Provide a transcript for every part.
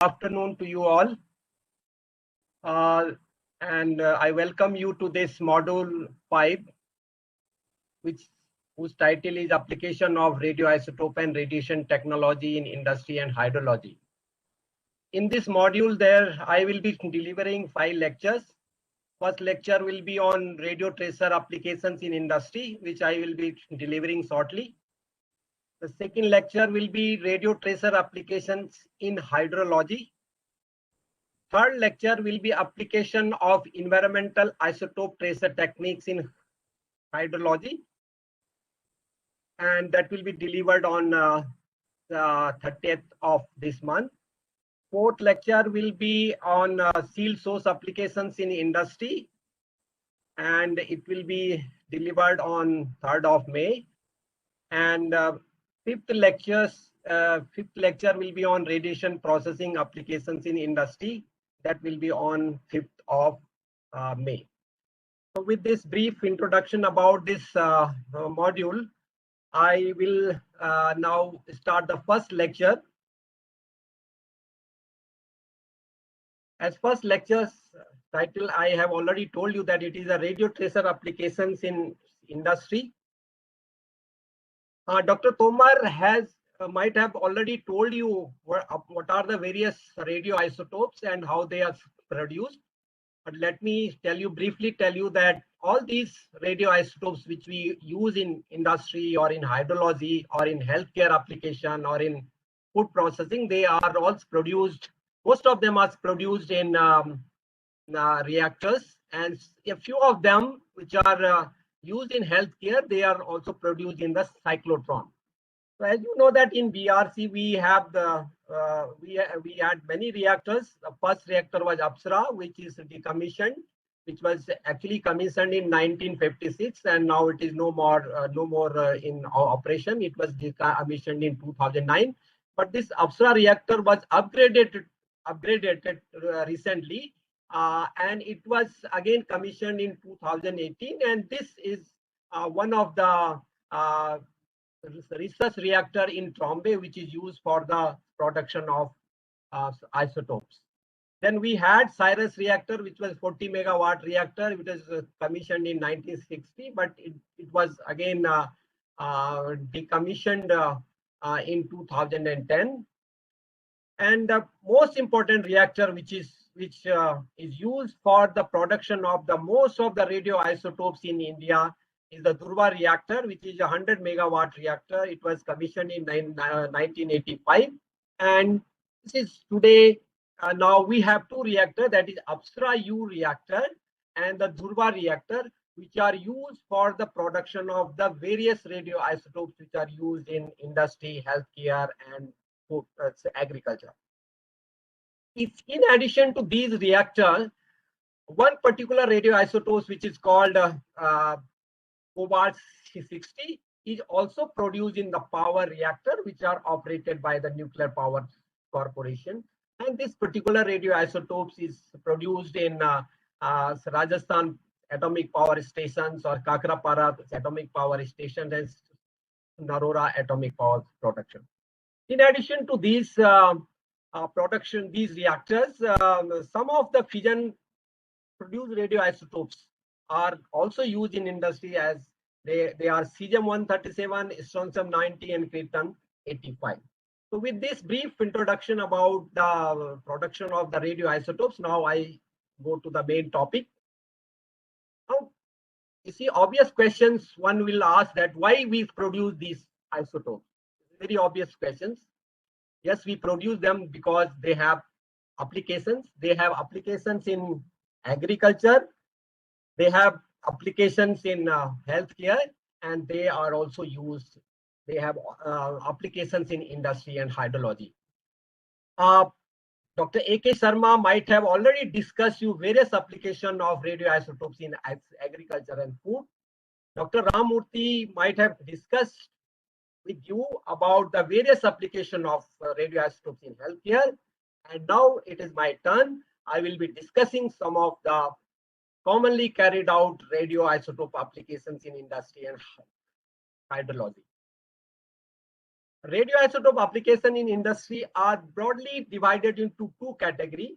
Afternoon to you all. I welcome you to this module 5, whose title is Application of Radioisotope and Radiation Technology in Industry and Hydrology. In this module, I will be delivering 5 lectures. First lecture will be on radio tracer applications in industry, which I will be delivering shortly. The second lecture will be radio tracer applications in hydrology. Third lecture will be application of environmental isotope tracer techniques in hydrology, and that will be delivered on the 30th of this month. Fourth lecture will be on seal source applications in industry, and it will be delivered on 3rd of May. And fifth lecture will be on radiation processing applications in industry. That will be on 5th of May. So with this brief introduction about this module, I will now start the first lecture. As first lecture's title, I have already told you that it is a radio tracer applications in industry. Dr. Tomar might have already told you what are the various radioisotopes and how they are produced. But let me briefly tell you that all these radioisotopes which we use in industry or in hydrology or in healthcare application or in food processing, they are all produced. Most of them are produced in reactors, and a few of them which are used in healthcare, they are also produced in the cyclotron. So as you know that in BRC we have we had many reactors. The first reactor was Apsara, which is decommissioned, which was actually commissioned in 1956, and now it is no more in operation. It was decommissioned in 2009. But this Apsara reactor was upgraded recently, and it was again commissioned in 2018. And this is one of the research reactor in Trombay, which is used for the production of isotopes. Then we had Cyrus reactor, which was 40 megawatt reactor. It was commissioned in 1960, but it was again decommissioned in 2010. And the most important reactor, which is used for the production of the most of the radioisotopes in India, is the Dhruva reactor, which is a 100 megawatt reactor. It was commissioned in 1985, and this is today. Now we have two reactors, that is Apsara U reactor and the Dhruva reactor, which are used for the production of the various radioisotopes which are used in industry, healthcare, and food, agriculture. In addition to these reactors, one particular radioisotope which is called cobalt-60 is also produced in the power reactor, which are operated by the Nuclear Power Corporation. And this particular radioisotopes is produced in Rajasthan atomic power stations or Kakrapara atomic power station and Narora atomic power production. In addition to these these reactors, some of the fission produced radioisotopes are also used in industry, as they are cesium-137, strontium-90, and krypton-85. So with this brief introduction about the production of the radioisotopes, now I go to the main topic. Now, you see, obvious questions one will ask, that why we produce these isotopes? Very obvious questions. Yes, we produce them because they have applications. They have applications in agriculture. They have applications in healthcare, and they are also used. They have applications in industry and hydrology. Dr. A.K. Sharma might have already discussed you various applications of radioisotopes in agriculture and food. Dr. Ramamurthy might have discussed with you about the various applications of radioisotopes in healthcare. And now it is my turn. I will be discussing some of the commonly carried out radioisotope applications in industry and hydrology. radioisotope application in industry are broadly divided into two categories.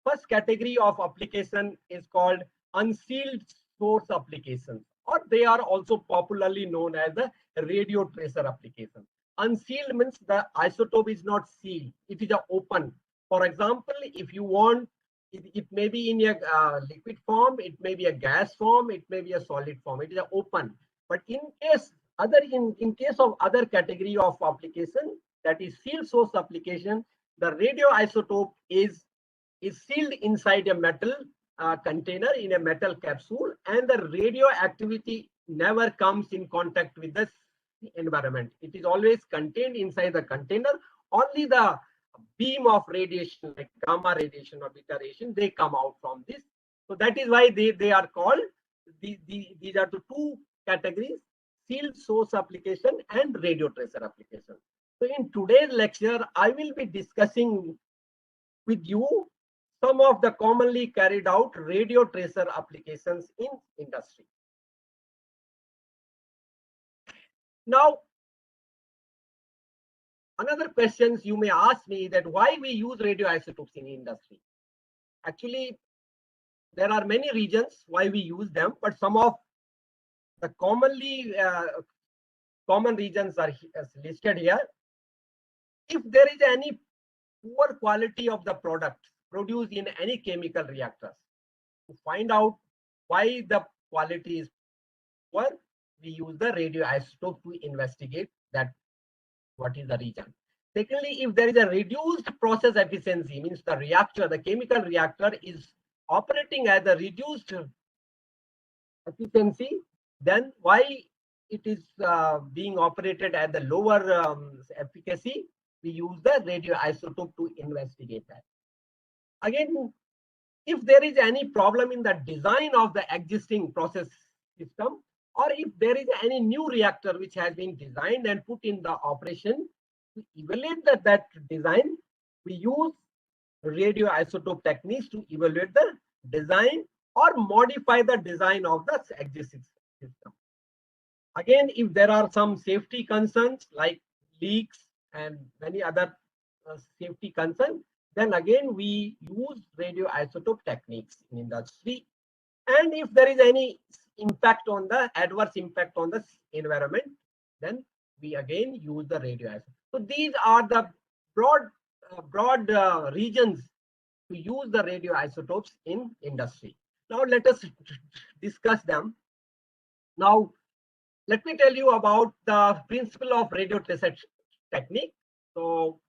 First category of application is called unsealed source applications, or they are also popularly known as the radio tracer application. Unsealed means the isotope is not sealed, it is open. For example, if you want, it may be in a liquid form, it may be a gas form, it may be a solid form, it is open. But in case of other category of application, that is sealed source application, the radioisotope is sealed inside a metal container in a metal capsule, and the radioactivity never comes in contact with the environment. It is always contained inside the container. Only the beam of radiation like gamma radiation or beta radiation, they come out from this. So that is why they are called, these are the two categories: sealed source application and radio tracer application. So in today's lecture, I will be discussing with you some of the commonly carried out radio tracer applications in industry. Now, another questions you may ask me that why we use radioisotopes in industry. Actually, there are many reasons why we use them, but some of the common reasons are listed here. If there is any poor quality of the product produced in any chemical reactors, to find out why the quality is poor, we use the radioisotope to investigate that what is the reason. Secondly, if there is a reduced process efficiency, means the reactor, the chemical reactor is operating at a reduced efficiency, then why it is being operated at the lower efficacy, we use the radioisotope to investigate that. Again, if there is any problem in the design of the existing process system, or if there is any new reactor which has been designed and put in the operation, to evaluate that design, we use radioisotope techniques to evaluate the design or modify the design of the existing system. Again, if there are some safety concerns like leaks and many other safety concerns, then again we use radioisotope techniques in industry. And if there is any impact on the adverse impact on the environment, then we again use the radioisotope. So these are the broad regions to use the radioisotopes in industry. Now let us discuss them. Now let me tell you about the principle of radio tracer technique. So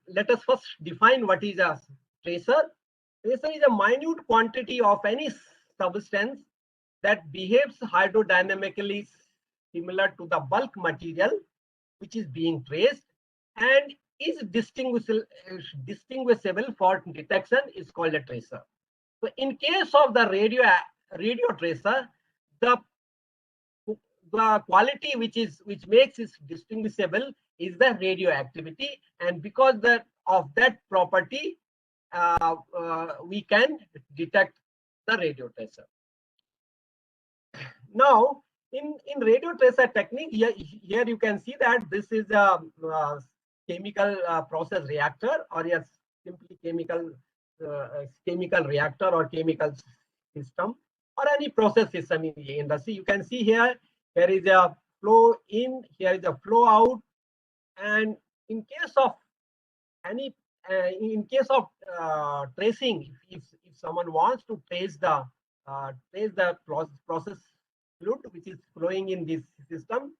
let us first define what is a tracer. Tracer is a minute quantity of any substance that behaves hydrodynamically similar to the bulk material which is being traced and is distinguishable for detection is called a tracer. So in case of the radio tracer, the quality which makes it distinguishable is the radioactivity, and because of that property, we can detect the radio tracer. Now, in radio tracer technique, here you can see that this is a chemical process reactor, or a simply chemical reactor or chemical system, or any process system in the industry. You can see here is a flow in, here is a flow out, and in case of any tracing, if someone wants to trace the process fluid which is flowing in this system,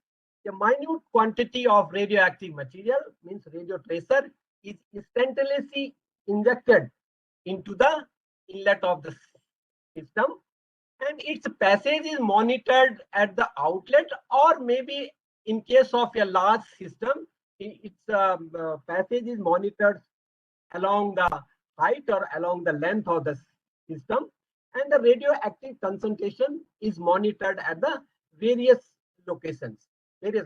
a minute quantity of radioactive material, means radio tracer, is instantaneously injected into the inlet of the system, and its passage is monitored at the outlet, or maybe in case of a large system, its passage is monitored along the height or along the length of the system, and the radioactive concentration is monitored at the various locations. And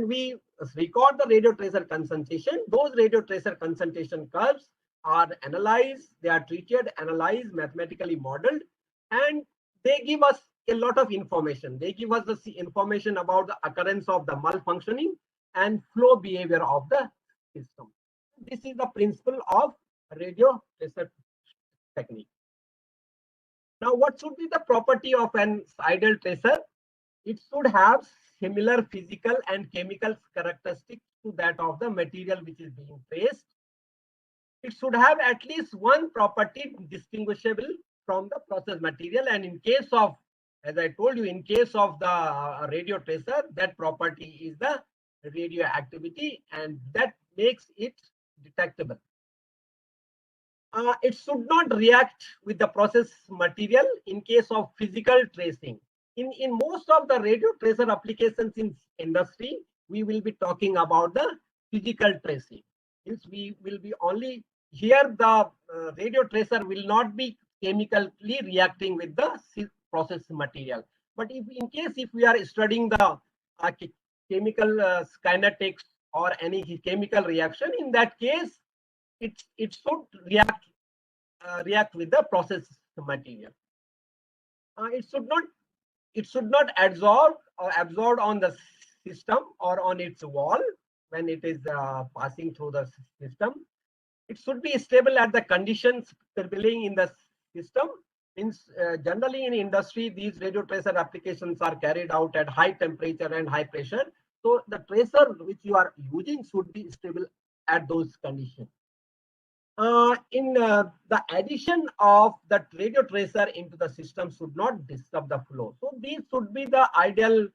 we record the radio tracer concentration. Those radio tracer concentration curves are analyzed, they are treated, analyzed, mathematically modeled, and they give us a lot of information. They give us the information about the occurrence of the malfunctioning and flow behavior of the system. This is the principle of radio tracer technique. Now, what should be the property of an idle tracer? It should have similar physical and chemical characteristics to that of the material which is being traced. It should have at least one property distinguishable from the process material, and in case of, as I told you, in case of the radio tracer, that property is the radioactivity, and that makes it detectable. It should not react with the process material in case of physical tracing. In most of the radio tracer applications in industry, we will be talking about the physical tracing. Means we will be only here, the radio tracer will not be chemically reacting with the process material. But in case if we are studying the chemical kinetics or any chemical reaction, in that case, it should react with the process material. It should not absorb on the system or on its wall when it is passing through the system. It should be stable at the conditions prevailing in the system. Means generally in industry, these radio tracer applications are carried out at high temperature and high pressure. So the tracer which you are using should be stable at those conditions. The addition of the radio tracer into the system should not disturb the flow. So these should be the ideal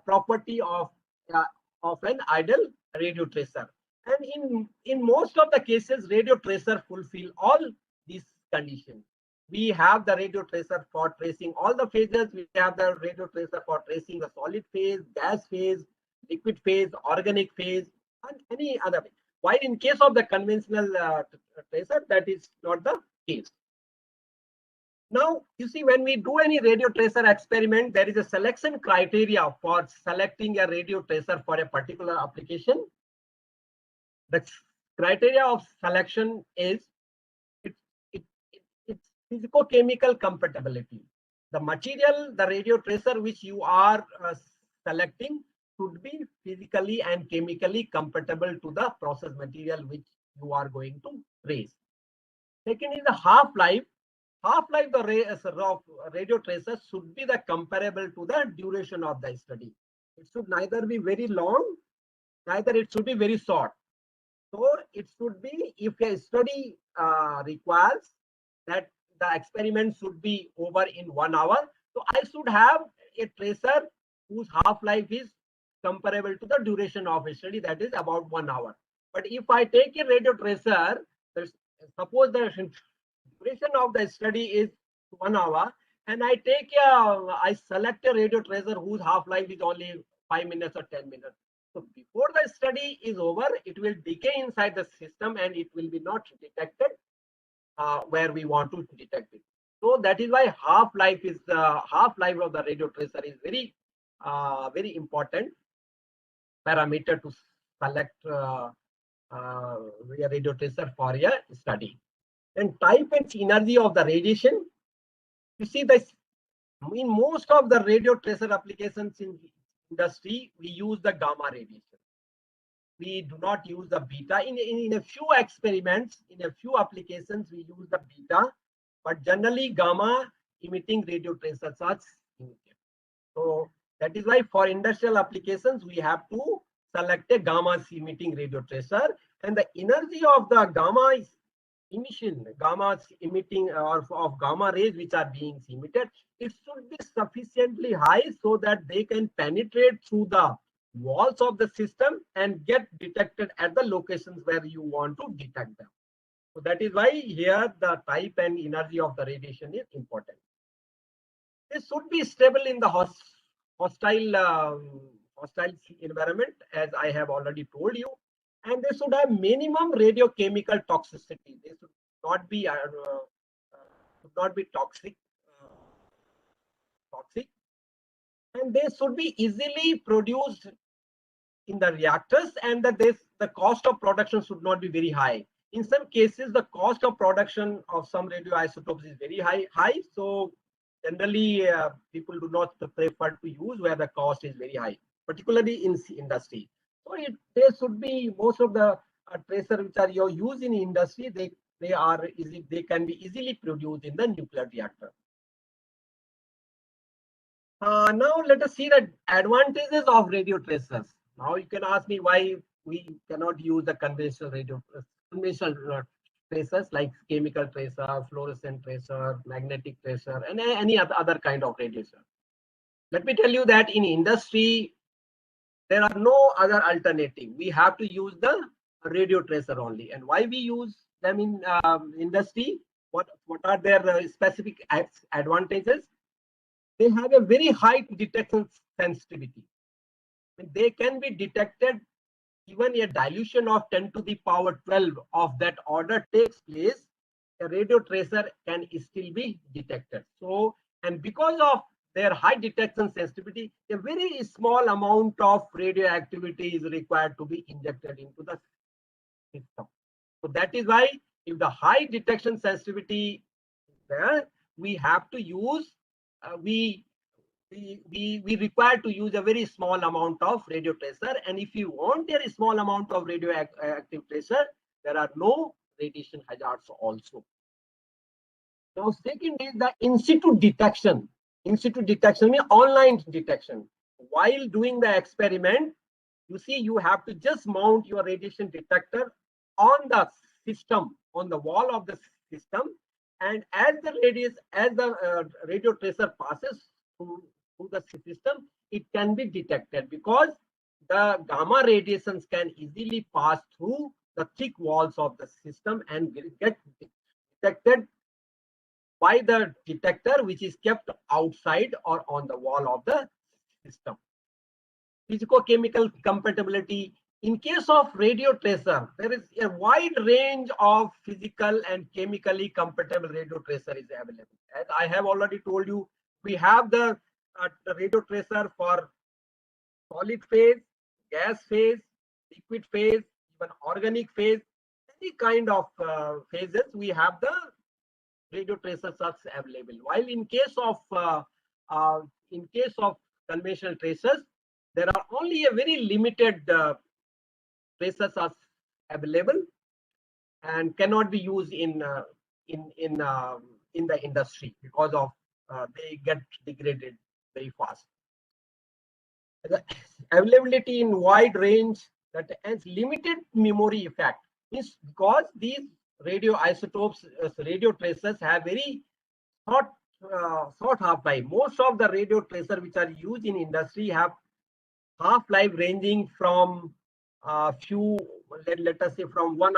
property of an ideal radio tracer. And in most of the cases, radio tracer fulfill all these conditions. We have the radio tracer for tracing all the phases. We have the radio tracer for tracing the solid phase, gas phase, liquid phase, organic phase, and any other phase. While in case of the conventional tracer, that is not the case. Now, you see, when we do any radio tracer experiment, there is a selection criteria for selecting a radio tracer for a particular application. The criteria of selection is its physicochemical compatibility. The material, the radio tracer which you are selecting should be physically and chemically compatible to the process material which you are going to trace. Second is the half-life. Half-life of radio tracer should be the comparable to the duration of the study. It should neither be very long, neither it should be very short. So it should be, if a study requires that the experiment should be over in 1 hour, so I should have a tracer whose half-life is comparable to the duration of a study, that is about 1 hour. But if I take a radio tracer, suppose the duration of the study is 1 hour, and I select a radio tracer whose half-life is only 5 minutes or 10 minutes. So before the study is over, it will decay inside the system and it will be not detected where we want to detect it. So that is why half-life of the radio tracer is very important parameter to select a radio tracer for a study. And type and energy of the radiation. You see this in most of the radio tracer applications in industry, we use the gamma radiation. We do not use the beta. In a few experiments, in a few applications, we use the beta, but generally gamma emitting radio tracers are emitted. So that is why for industrial applications, we have to select a gamma emitting radio tracer, and the energy of the gamma emission, gamma emitting or of gamma rays which are being emitted, it should be sufficiently high so that they can penetrate through the walls of the system and get detected at the locations where you want to detect them. So that is why here the type and energy of the radiation is important. This should be stable in the hostile environment, as I have already told you, and they should have minimum radiochemical toxicity. They should not be toxic, and they should be easily produced in the reactors, and that the cost of production should not be very high. In some cases, the cost of production of some radioisotopes is very high. So generally people do not prefer to use where the cost is very high, particularly in industry. So there should be most of the tracer which are used in industry. They can be easily produced in the nuclear reactor. Now let us see the advantages of radio tracers. Now you can ask me why we cannot use the conventional tracers like chemical tracer, fluorescent tracer, magnetic tracer, and any other kind of radio tracer. Let me tell you that in industry there are no other alternative. We have to use the radio tracer only. And why we use them in industry? What are their specific advantages? They have a very high detection sensitivity. They can be detected even a dilution of 10 to the power 12 of that order takes place, a radio tracer can still be detected. So, and because of their high detection sensitivity, a very small amount of radioactivity is required to be injected into the system. So that is why if the high detection sensitivity is there, we have to use, we require to use a very small amount of radio tracer. And if you want a small amount of radioactive tracer, there are no radiation hazards also. Now, second is the in situ detection. In situ detection means online detection. While doing the experiment, you see, you have to just mount your radiation detector on the system, on the wall of the system, and as the radio tracer passes through the system, it can be detected because the gamma radiations can easily pass through the thick walls of the system and get detected by the detector, which is kept outside or on the wall of the system. Physicochemical compatibility. In case of radio tracer, there is a wide range of physical and chemically compatible radio tracer is available. As I have already told you, we have the radio tracer for solid phase, gas phase, liquid phase, even organic phase, any kind of phases. We have the radio tracers are available. While in case of conventional tracers, there are only a very limited tracers are available and cannot be used in the industry because of they get degraded very fast. The availability in wide range that has limited memory effect is because these radioisotopes, radio tracers have very short half-life. Most of the radio tracer which are used in industry have half-life ranging from let us say from 1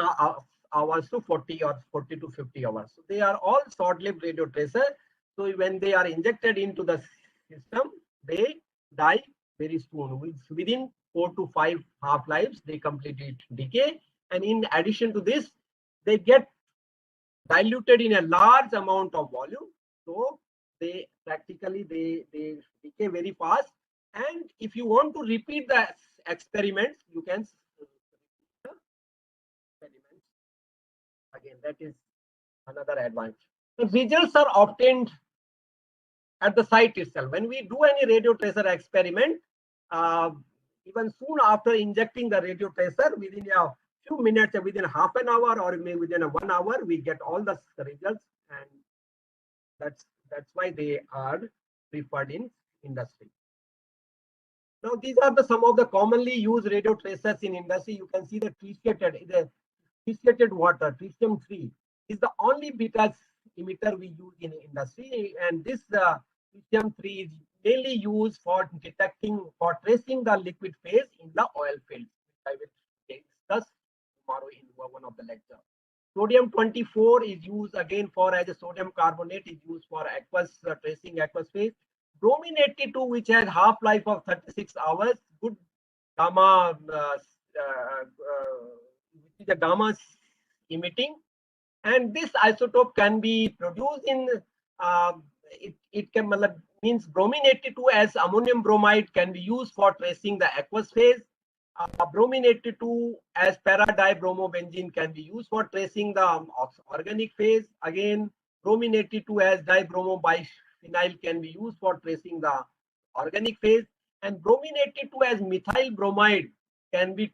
hours to 40 or 40 to 50 hours. So they are all short-lived radio tracer. So when they are injected into the system, they die very soon. Within 4 to 5 half-lives, they completely decay. And in addition to this, they get diluted in a large amount of volume. So they practically they decay very fast. And if you want to repeat the experiments, you can experiments again. That is another advantage. The results are obtained at the site itself. When we do any radio tracer experiment, even soon after injecting the radio tracer, within a few minutes, within half an hour or maybe within 1 hour, we get all the results, and that's why they are preferred in industry. Now, these are some of the commonly used radio tracers in industry. You can see the tritiated water, tritium-3, is the only beta emitter we use in industry, and this tritium-3 is mainly used for tracing the liquid phase in the oil fields, which I will discuss tomorrow in one of the lectures. Sodium-24 is used again as a sodium carbonate is used for tracing aqueous phase. Bromine-82, which has half-life of 36 hours, good gamma, which is a gamma emitting, and this isotope can be produced in it can means bromine-82 as ammonium bromide can be used for tracing the aqueous phase. Bromine-82 as para-dibromobenzene can be used for tracing the organic phase. Again, bromine-82 as dibromo phenyl can be used for tracing the organic phase, and bromine 82 as methyl bromide can be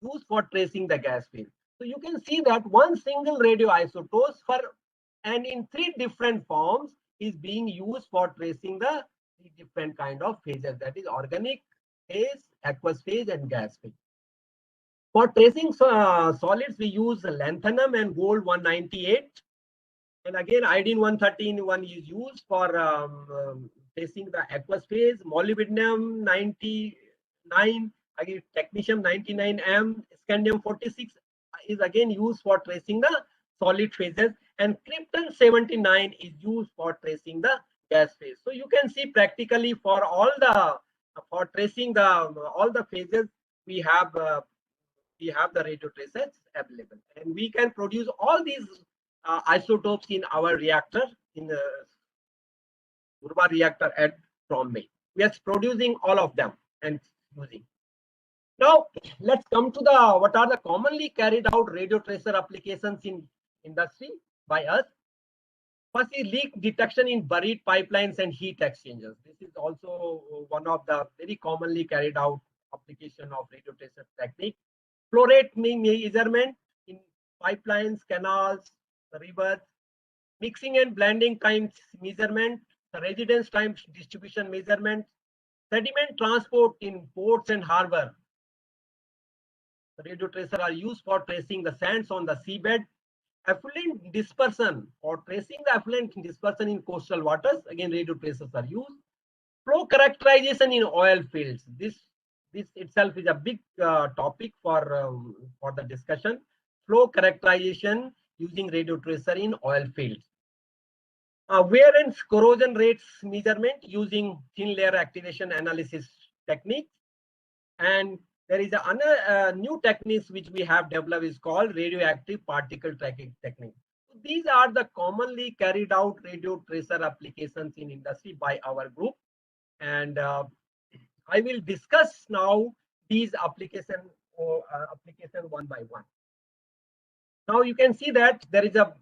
used for tracing the gas phase. So you can see that one single radioisotope for and in three different forms is being used for tracing the three different kind of phases, that is organic phase, aqueous phase, and gas phase. For tracing solids, we use lanthanum and gold 198. And again, iodine 113 is used for tracing the aqueous phase. Molybdenum 99, again technetium 99M, scandium 46 is again used for tracing the solid phases, and krypton 79 is used for tracing the gas phase. So you can see practically for tracing the all the phases, we have the radio tracers available, and we can produce all these isotopes in our reactor, in the Urva reactor at Trombay. We are producing all of them and using. Now let's come to the what are the commonly carried out radio tracer applications in industry by us. First is leak detection in buried pipelines and heat exchangers. This is also one of the very commonly carried out application of radio tracer technique. Flow rate measurement in pipelines, canals, rivers, mixing and blending times measurement, the residence time distribution measurement, sediment transport in ports and harbor. The radio tracer are used for tracing the sands on the seabed. Effluent dispersion, for tracing the effluent dispersion in coastal waters, again radio tracers are used. Flow characterization in oil fields. This itself is a big topic for the discussion. Flow characterization using radio tracer in oil fields. Wear and corrosion rates measurement using thin layer activation analysis technique. And there is another new techniques which we have developed is called radioactive particle tracking technique. So these are the commonly carried out radio tracer applications in industry by our group, and I will discuss now these application one by one. Now you can see that there is a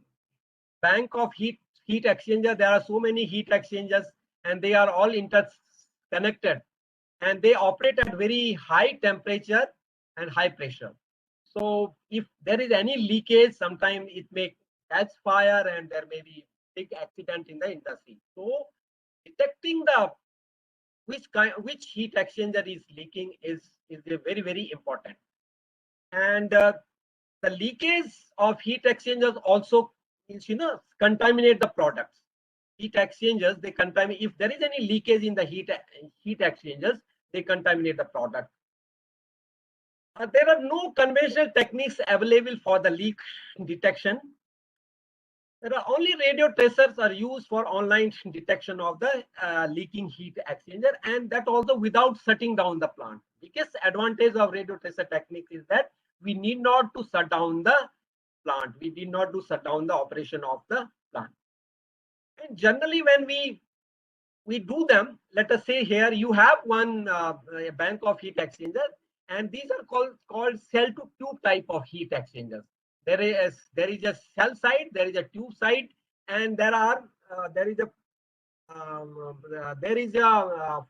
bank of heat exchanger. There are so many heat exchangers, and they are all interconnected, and they operate at very high temperature and high pressure. So if there is any leakage, sometimes it may catch fire and there may be big accident in the industry. So detecting the which heat exchanger is leaking is very, very important. And the leakage of heat exchangers also is, contaminate the products. Heat exchangers, they contaminate. If there is any leakage in the heat exchangers, they contaminate the product. There are no conventional techniques available for the leak detection. There are only radio tracers are used for online detection of the leaking heat exchanger, and that also without shutting down the plant. Biggest advantage of radio tracer technique is that we need not to shut down the plant. We did not to shut down the operation of the plant. And generally, when we do them, let us say here you have one bank of heat exchanger, and these are called cell to tube type of heat exchangers. There is a cell side, there is a tube side, and there is a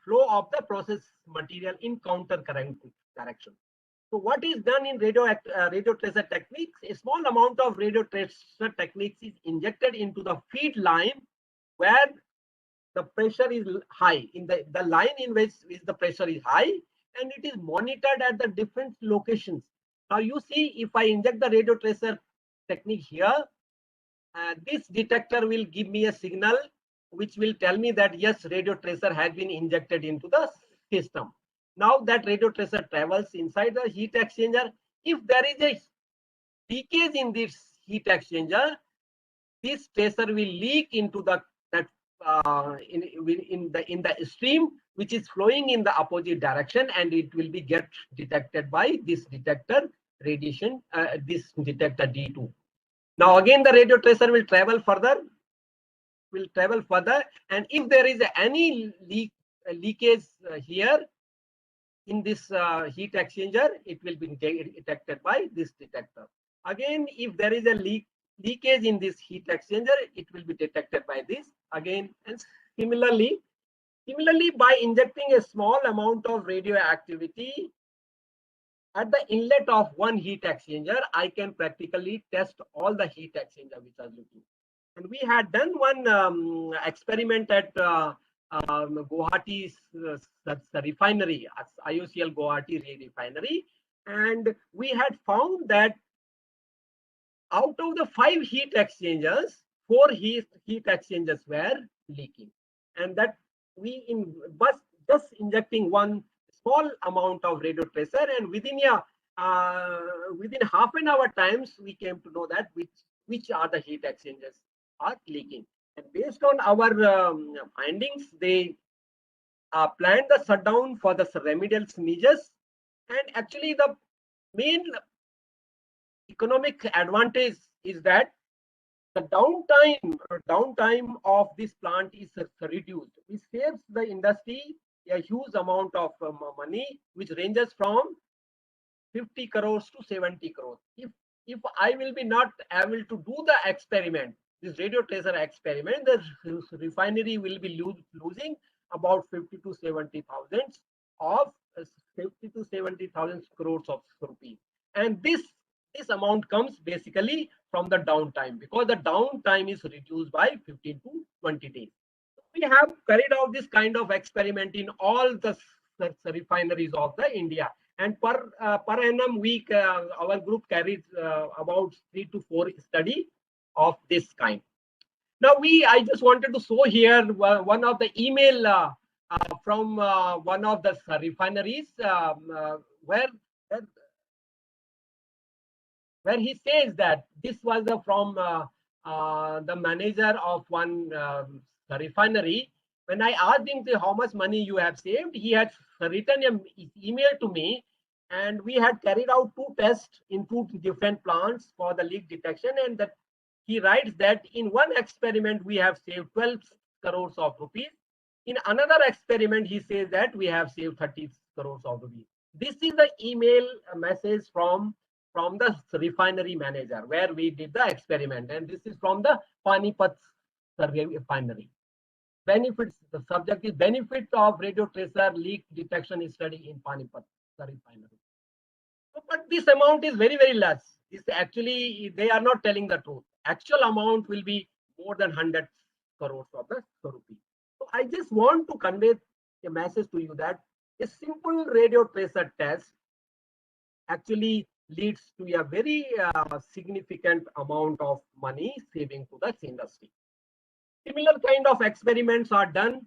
flow of the process material in counter current direction. So what is done in radio tracer techniques? A small amount of radio tracer techniques is injected into the feed line where the pressure is high, in the line in which the pressure is high, and it is monitored at the different locations. Now you see, if I inject the radio tracer technique here, this detector will give me a signal which will tell me that yes, radio tracer has been injected into the system. Now that radio tracer travels inside the heat exchanger. If there is a leakage in this heat exchanger, this tracer will leak into in the stream which is flowing in the opposite direction, and it will be get detected by this detector radiation, this detector D2. Now again the radio tracer will travel further, and if there is any leakage here in this heat exchanger, it will be detected by this detector. Again, if there is a leakage in this heat exchanger, it will be detected by this again, and Similarly, by injecting a small amount of radioactivity at the inlet of one heat exchanger, I can practically test all the heat exchanger which are looking. And we had done one experiment at Guwahati's refinery, IOCL Guwahati refinery, and we had found that out of the 5 heat exchangers, 4 heat exchangers were leaking, and that we in was just injecting one small amount of radio tracer, and within half an hour times we came to know that which are the heat exchangers are leaking. And based on our findings, they planned the shutdown for the remedial measures, and actually the main economic advantage is that the downtime of this plant is reduced. It saves the industry a huge amount of money, which ranges from 50 crores to 70 crores. If I will be not able to do the experiment, this radio tracer experiment, the refinery will be losing about 50 to 70,000 of 50 to 70,000 crores of rupees. And this amount comes basically from the downtime, because the downtime is reduced by 15 to 20 days. We have carried out this kind of experiment in all the refineries of the India, and per annum week our group carried about 3 to 4 study of this kind. Now I just wanted to show here one of the email from one of the refineries where he says that this was from the manager of one refinery. When I asked him how much money you have saved, he had written an email to me, and we had carried out 2 tests in 2 different plants for the leak detection, and that he writes that in one experiment we have saved 12 crores of rupees. In another experiment, he says that we have saved 30 crores of rupees. This is the email message from the refinery manager where we did the experiment, and this is from the Panipat refinery. Benefits, the subject is benefit of radio tracer leak detection study in Panipat refinery. But this amount is very, very less. This actually, they are not telling the truth. Actual amount will be more than 100 crores of the rupees. So I just want to convey a message to you that a simple radio tracer test actually leads to a very significant amount of money saving to the industry. Similar kind of experiments are done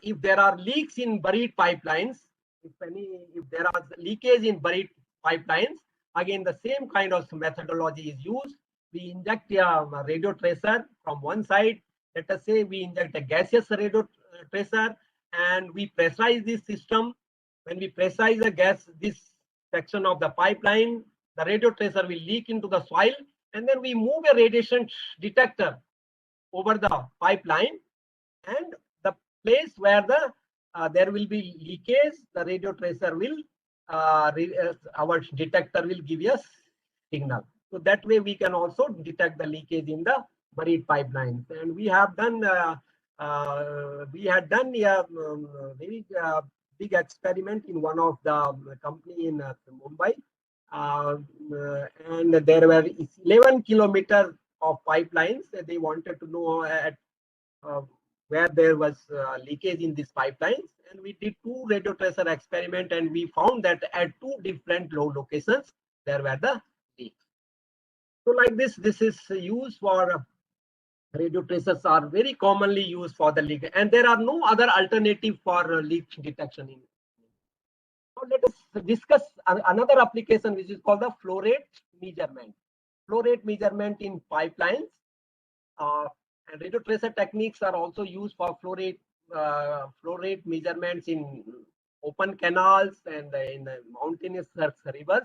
if there are leaks in buried pipelines. If there are leakage in buried pipelines, again the same kind of methodology is used. We inject a radio tracer from one side. Let us say we inject a gaseous radio tracer, and we pressurize this system. When we pressurize this section of the pipeline, the radio tracer will leak into the soil, and then we move a radiation detector over the pipeline, and the place where there will be leakage, the radio tracer will our detector will give us signal. So that way we can also detect the leakage in the buried pipelines. And we have done we had done a very big experiment in one of the company in Mumbai, and there were 11 kilometers of pipelines. They wanted to know at where there was leakage in these pipelines, and we did 2 radio tracer experiment, and we found that at 2 different locations there were the leaks. So like this is used for radio tracers are very commonly used for the leak, and there are no other alternative for leak detection. Now let us discuss another application which is called the flow rate measurement. Flow rate measurement in pipelines. And radio tracer techniques are also used for flow rate measurements in open canals and in the mountainous rivers.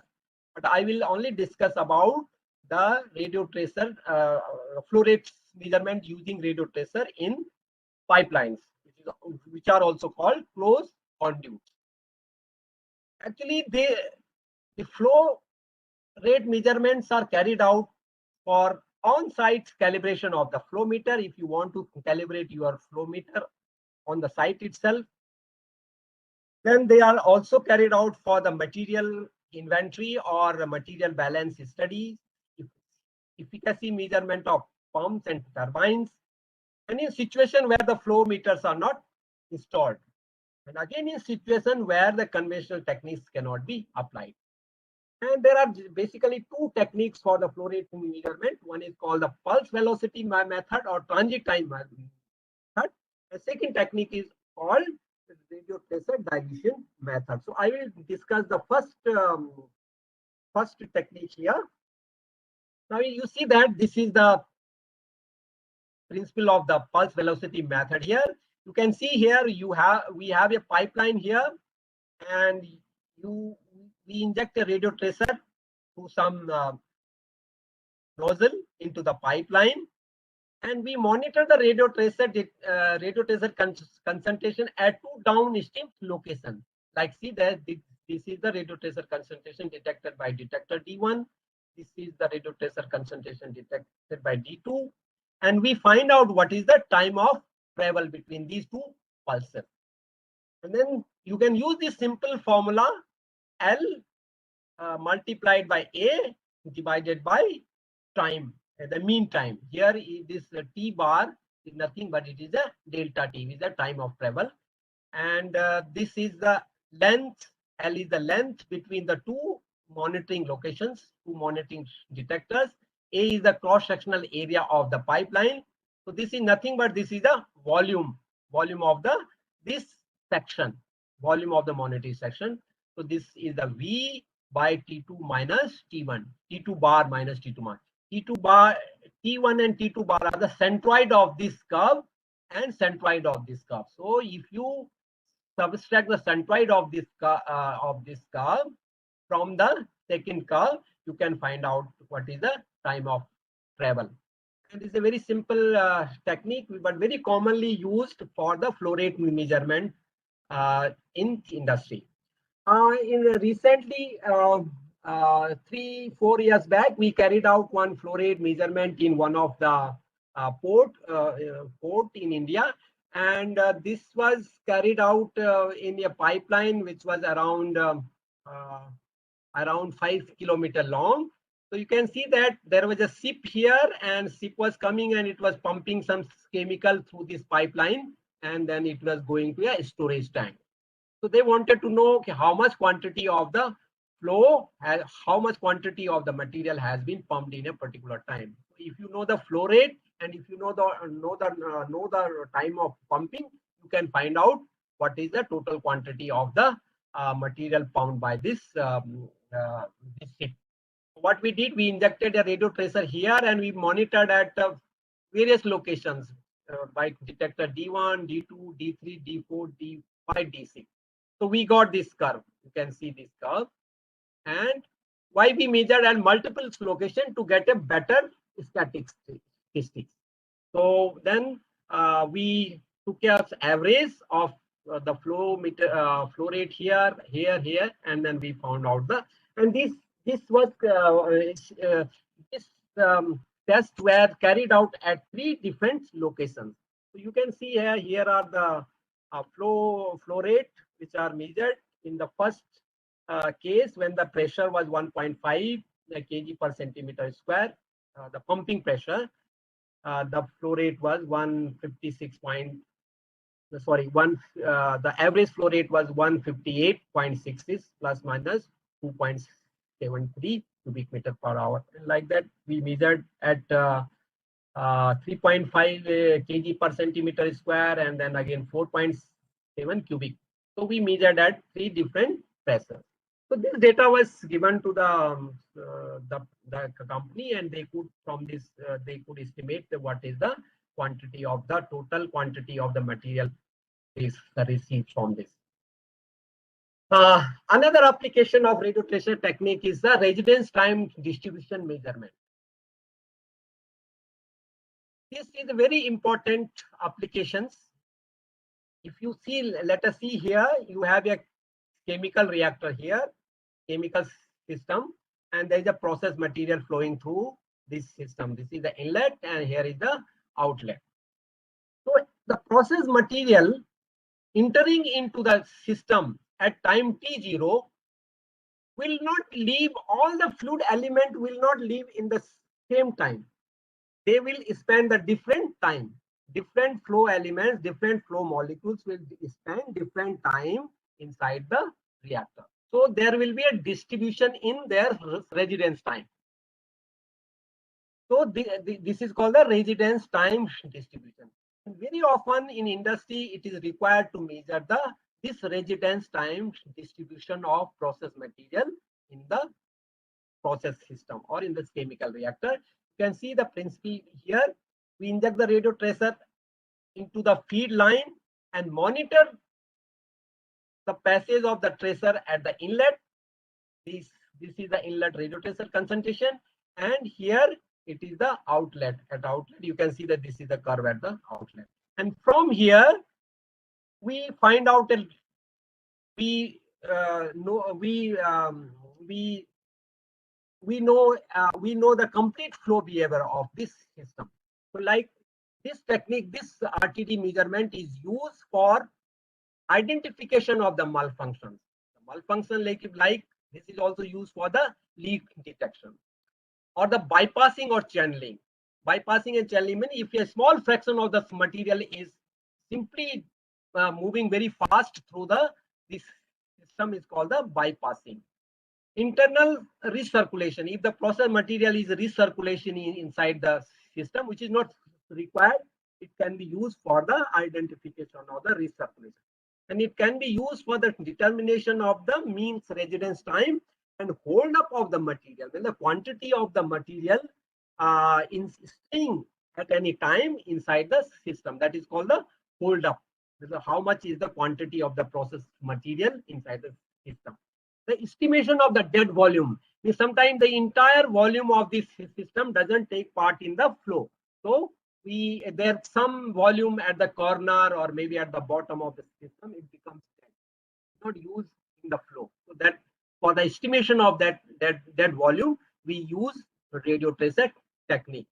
But I will only discuss about the radio tracer flow rate measurement using radio tracer in pipelines, which are also called closed conduits. Actually, the flow rate measurements are carried out for on-site calibration of the flow meter. If you want to calibrate your flow meter on the site itself, then they are also carried out for the material inventory or material balance studies, efficacy measurement of pumps and turbines, and in situation where the flow meters are not installed. And again, in situation where the conventional techniques cannot be applied. And there are basically two techniques for the flow rate measurement. One is called the pulse velocity method or transit time method. The second technique is called radio tracer dilution method. So I will discuss the first technique here. Now you see that this is the principle of the pulse velocity method here. You can see here we have a pipeline here, and we inject a radio tracer to some nozzle into the pipeline, and we monitor the radio tracer concentration at two downstream locations. Like see that this is the radio tracer concentration detected by detector D1. This is the radio tracer concentration detected by D2, and we find out what is the time of travel between these two pulses. And then you can use this simple formula L multiplied by A divided by time, the mean time. Here this T bar is nothing but it is a delta T, is the time of travel. And this is the length, L is the length between the two monitoring locations, two monitoring detectors. A is the cross-sectional area of the pipeline. So this is nothing but this is the volume of this section, volume of the monitoring section. So this is the V by T2 minus T1, T2 bar minus T2 bar. T2 bar, T1 and T2 bar are the centroid of this curve and centroid of this curve. So if you subtract the centroid of this curve from the second curve, you can find out what is the time of travel. And it's a very simple technique, but very commonly used for the flow rate measurement in industry. Recently, 3-4 years back, we carried out one flow rate measurement in one of the port in India, and this was carried out in a pipeline which was around 5 kilometers long. So you can see that there was a ship here, and ship was coming and it was pumping some chemical through this pipeline, and then it was going to a storage tank. So they wanted to know how much quantity of the flow, how much quantity of the material has been pumped in a particular time. If you know the flow rate and if you know the time of pumping, you can find out what is the total quantity of the material pumped by this ship. What we did, we injected a radio tracer here and we monitored at various locations by detector D1, D2, D3, D4, D5, D6. So we got this curve. You can see this curve. And why we measured at multiple locations to get a better statistics. So then we took an average of the flow rate here, and then we found out this tests were carried out at 3 different locations. So you can see here are the flow rate which are measured in the first case when the pressure was 1.5 kg per centimeter square. The pumping pressure, the flow rate was 156. The average flow rate was 158.66 plus minus 2.73 cubic meter per hour. And like that, we measured at 3.5 kg per centimeter square, and then again 4.7 cubic. So we measured at 3 different pressures. So this data was given to the company, and they could from this they could estimate what is the quantity of the total quantity of the material is received from this. Another application of radio tracer technique is the residence time distribution measurement. This is a very important applications. If you see, let us see here, you have a chemical reactor here, chemical system, and there is a process material flowing through this system. This is the inlet and here is the outlet. So the process material entering into the system at time t0 will not leave, all the fluid element will not leave in the same time. They will spend the different time. Different flow elements, different flow molecules will spend different time inside the reactor. So there will be a distribution in their residence time. So this is called the residence time distribution. Very often in industry, it is required to measure this residence time distribution of process material in the process system or in this chemical reactor. You can see the principle here. We inject the radio tracer into the feed line and monitor the passage of the tracer at the inlet. This is the inlet radio tracer concentration, and here it is the outlet. At outlet, you can see that this is the curve at the outlet. And from here, we find out we know the complete flow behavior of this system. So like this technique, this RTD measurement is used for identification of the malfunctions. The malfunction like this is also used for the leak detection or the bypassing or channeling. Bypassing and channeling means if a small fraction of the material is simply moving very fast through this system is called the bypassing. Internal recirculation, if the process material is recirculation inside the system, which is not required, it can be used for the identification of the recirculation. And it can be used for the determination of the mean residence time and hold up of the material. When the quantity of the material in staying at any time inside the system, that is called the hold up. How much is the quantity of the process material inside the system. The estimation of the dead volume means sometimes the entire volume of this system doesn't take part in the flow. So there's some volume at the corner or maybe at the bottom of the system, it becomes dead, not used in the flow. So that for the estimation of that volume, we use radio tracer technique.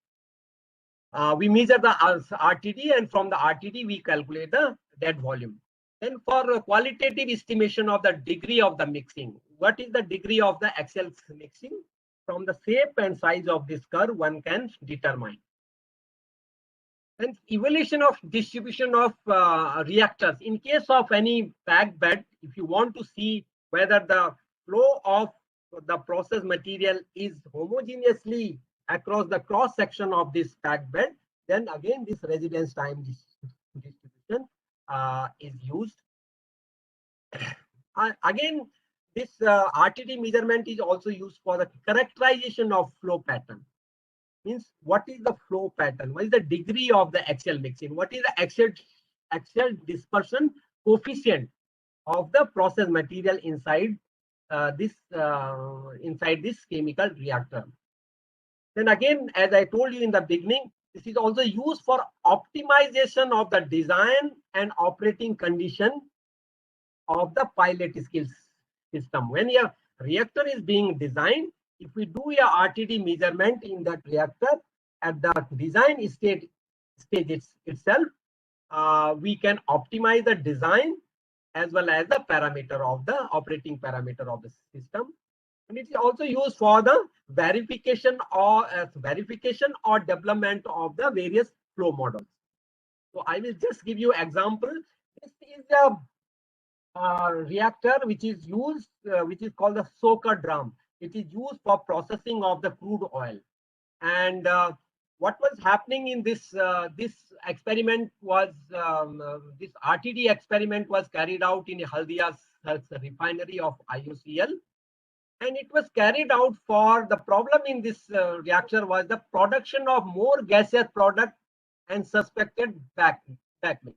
We measure the RTD, and from the RTD we calculate the dead volume. Then for qualitative estimation of the degree of the mixing, what is the degree of the axial mixing? From the shape and size of this curve, one can determine. And evaluation of distribution of reactors. In case of any packed bed, if you want to see whether the flow of the process material is homogeneously across the cross section of this packed bed, then again this residence time distribution is used. Again, this RTD measurement is also used for the characterization of flow pattern. Means what is the flow pattern? What is the degree of the axial mixing? What is the axial dispersion coefficient of the process material inside this chemical reactor? Then again, as I told you in the beginning, this is also used for optimization of the design and operating condition of the pilot skills system. When your reactor is being designed, if we do a RTD measurement in that reactor at the design stage itself, we can optimize the design as well as the parameter of the operating parameter of the system. And it is also used for the verification or development of the various flow models. So I will just give you example. This is a reactor which is used, which is called the soaker drum. It is used for processing of the crude oil. And what was happening in this experiment was this RTD experiment was carried out in Haldia's refinery of IOCL. And it was carried out for the problem in this reactor was the production of more gaseous product and suspected back mixing.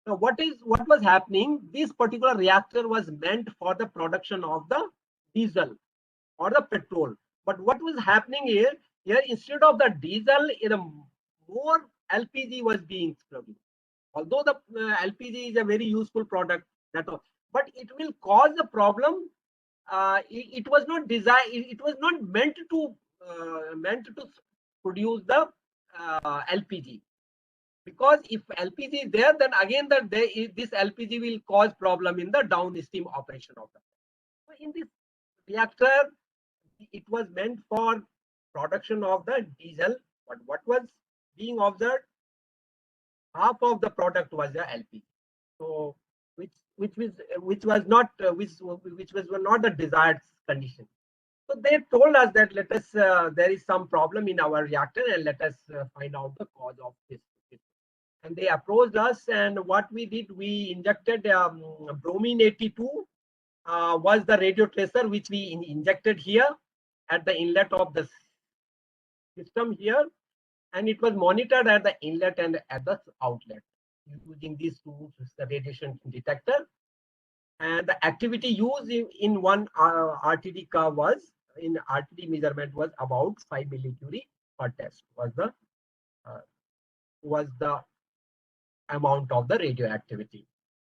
So what was happening? This particular reactor was meant for the production of the diesel or the petrol. But what was happening here instead of the diesel, more LPG was being produced. Although the LPG is a very useful product, but it will cause a problem. It was not designed. It was not meant to produce the LPG. Because if LPG is there, then again this LPG will cause problem in the downstream operation of the. So in this reactor, it was meant for production of the diesel, but what was being observed, half of the product was the LPG. So which was not the desired condition. So they told us that let us there is some problem in our reactor and let us find out the cause of this. And they approached us, and what we did, we injected bromine 82 was the radio tracer which we injected here at the inlet of the system here, and it was monitored at the inlet and at the outlet using these tools, the radiation detector. And the activity used in one RTD curve was, in RTD measurement, was about 5 millicurie per test was the amount of the radioactivity.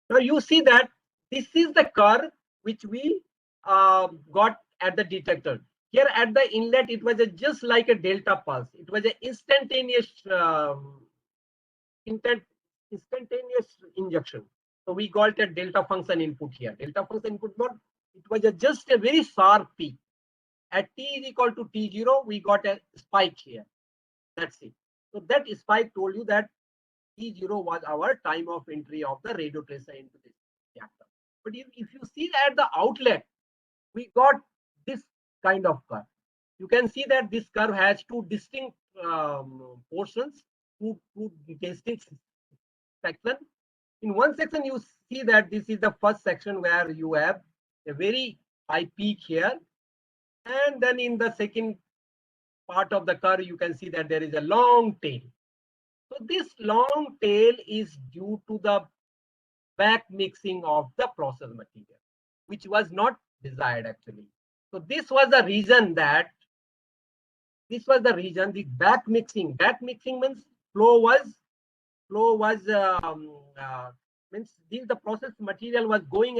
Now you see that this is the curve which we got at the detector. Here at the inlet, it was just like a delta pulse. It was an instantaneous injection. So we got a delta function input here. Delta function input, it was just a very sharp peak. At t is equal to T0, we got a spike here. That's it. So that spike told you that T0 was our time of entry of the radio tracer into this reactor. But if you see at the outlet, we got this kind of curve. You can see that this curve has two distinct portions, two distinct sections. In one section, you see that this is the first section where you have a very high peak here. And then in the second part of the curve, you can see that there is a long tail. So this long tail is due to the back mixing of the process material, which was not desired actually. So this was the reason the back mixing means flow was means the process material was going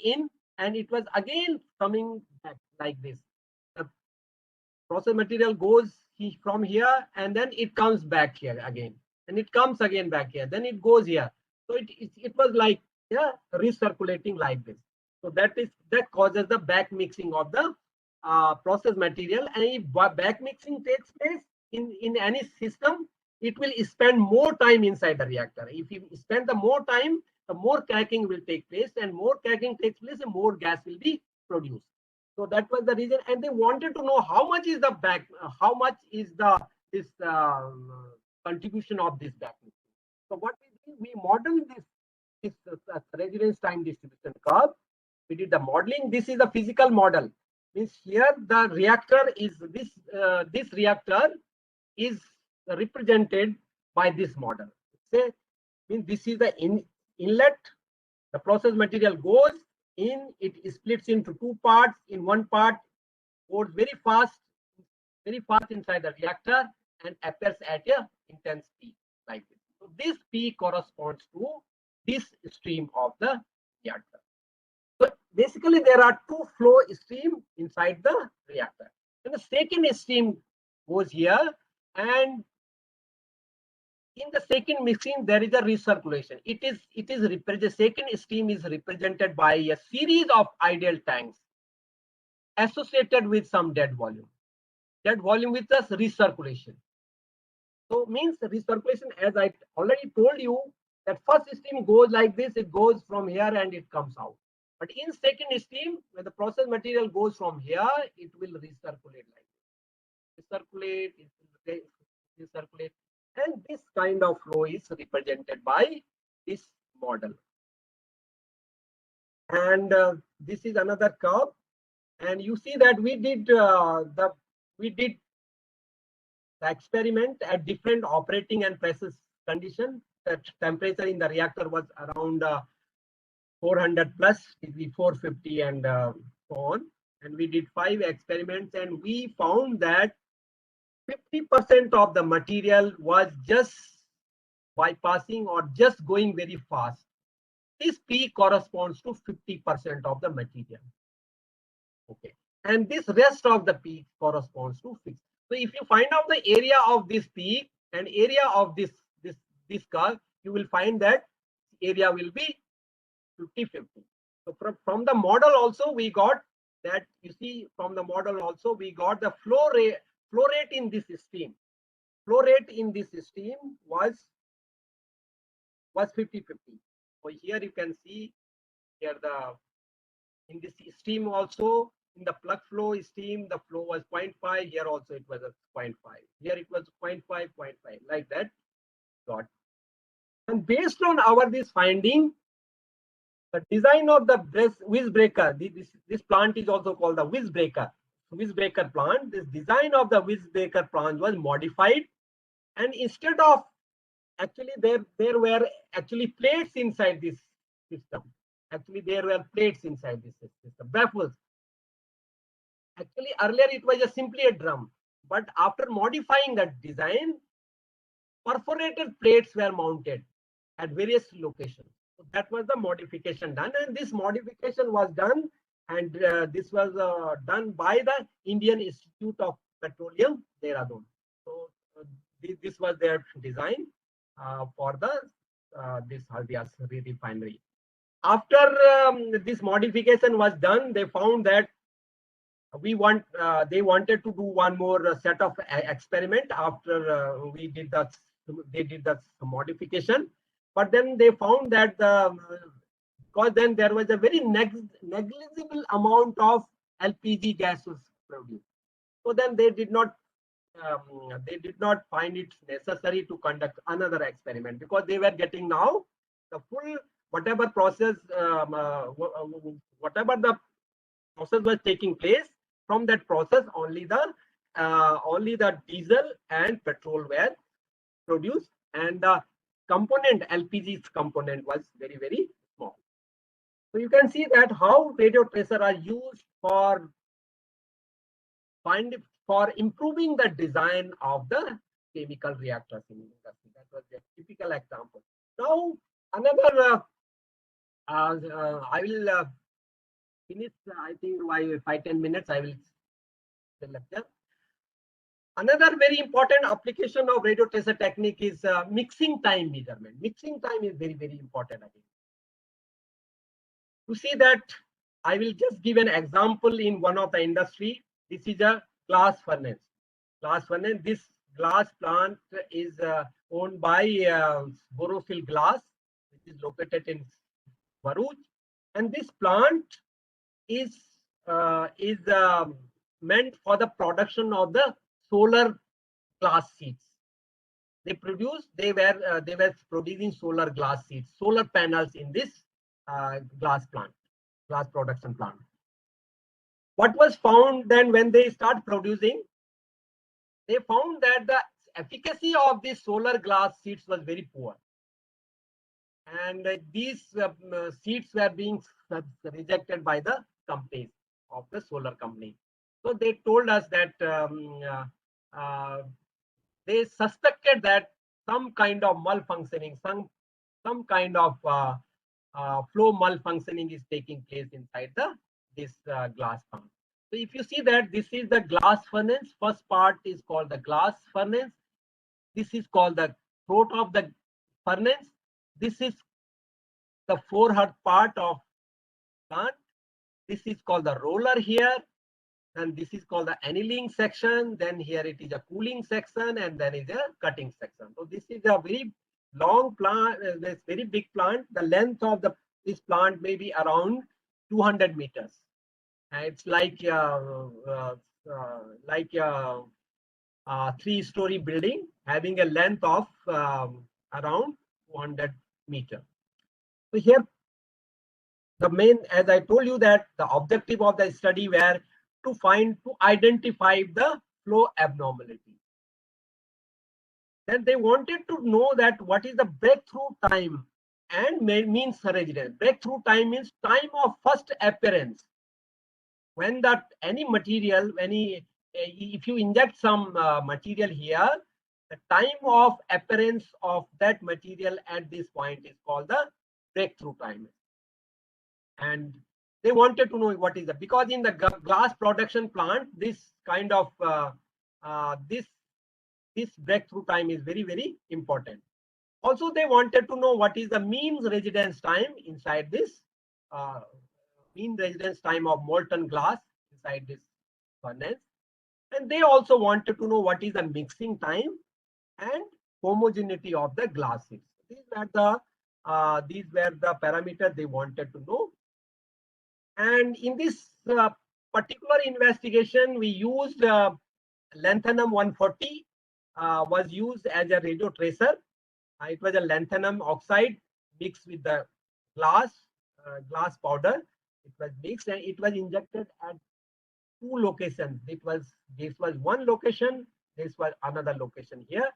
in, and it was again coming back like this. The process material goes from here, and then it comes back here again, and it comes again back here, then it goes here. So it was like recirculating like this. So that causes the back mixing of the process material. And if back mixing takes place in any system, it will spend more time inside the reactor. If you spend the more time, the more cracking will take place, and more cracking takes place, and more gas will be produced. So that was the reason, and they wanted to know how much is this contribution of this back mixing. So what we did, we modeled this residence time distribution curve. We did the modeling. This is a physical model. Means here the reactor is this reactor is represented by this model. Say, means this is the inlet. The process material goes in, it splits into two parts. In one part, goes very fast inside the reactor and appears at a intense peak like this. So this peak corresponds to this stream of the reactor. So basically, there are two flow streams inside the reactor. And the second stream goes here, and in the second mixing, there is a recirculation. The second stream is represented by a series of ideal tanks associated with some dead volume. Dead volume with the recirculation. So means the recirculation, as I already told you, that first stream goes like this, it goes from here and it comes out. But in second stream, when the process material goes from here, it will recirculate like this. Recirculate. And this kind of flow is represented by this model. And this is another curve. And you see that we did the experiment at different operating and process conditions. The temperature in the reactor was around 400 plus degree, 450 and so on. And we did 5 experiments, and we found that 50% of the material was just bypassing or just going very fast. This P corresponds to 50% of the material. Okay. And this rest of the P corresponds to fixed. So if you find out the area of this peak and area of this curve, you will find that area will be 50-50. So from the model also we got that, you see, from the model also we got the flow rate in this stream. Flow rate in this stream was 50-50. So here you can see here in this stream also, in the plug flow stream, the flow was 0.5. Here also it was a 0.5. Here it was 0.5, 0.5, like that. Got. And based on our this finding, the design of the whiz breaker, this plant is also called the whiz breaker plant. This design of the whiz breaker plant was modified, and instead of actually there were actually plates inside this system. Actually, there were plates inside this system, baffles. Actually, earlier it was just simply a drum, but after modifying that design, perforated plates were mounted at various locations. So that was the modification done, and this modification was done, and this was done by the Indian Institute of Petroleum, Dehradun. So this was their design for the this Haldia's refinery. After this modification was done, they found that they wanted to do one more set of experiment after they did the modification, but then they found that because then there was a very negligible amount of LPG gas was produced. So then they did not find it necessary to conduct another experiment, because they were getting now the full whatever process whatever the process was taking place. From that process, only the diesel and petrol were produced, and the component LPG component was very, very small. So you can see that how radio tracer are used for improving the design of the chemical reactors in industry. That was a typical example. Now another I will finish, I think, by 5-10 minutes I will the lecture. Another very important application of radio tracer technique is mixing time measurement. Mixing time is very, very important again. To see that, I will just give an example in one of the industry. This is a glass furnace. This glass plant is owned by Borosil Glass, which is located in Bharuch, and this plant is meant for the production of the solar glass sheets. They were producing solar glass sheets, solar panels in this glass production plant. What was found then when they start producing? They found that the efficacy of these solar glass sheets was very poor, and these sheets were being rejected by the companies of the solar company. So they told us that they suspected that some kind of malfunctioning, some kind of flow malfunctioning is taking place inside this glass pump. So if you see that this is the glass furnace, first part is called the glass furnace. This is called the throat of the furnace. This is the forehead part of plant. This is called the roller here, and this is called the annealing section. Then here it is a cooling section, and then is a cutting section. So this is a very long plant, this very big plant. The length of this plant may be around 200 meters. And it's like a 3-story building having a length of around 200 meters. So here, the main, as I told you, that the objective of the study were to identify the flow abnormality. Then they wanted to know that what is the breakthrough time and mean surge. Breakthrough time means time of first appearance. When any material, if you inject some material here, the time of appearance of that material at this point is called the breakthrough time. And they wanted to know what is that, because in the glass production plant, this kind of this breakthrough time is very, very important. Also, they wanted to know what is the mean residence time inside this uh, mean residence time of molten glass inside this furnace. And they also wanted to know what is the mixing time and homogeneity of the glasses. These were the parameters they wanted to know. And in this particular investigation, we used lanthanum 140 was used as a radio tracer. It was a lanthanum oxide mixed with the glass powder. It was mixed and it was injected at two locations. This was one location. This was another location here.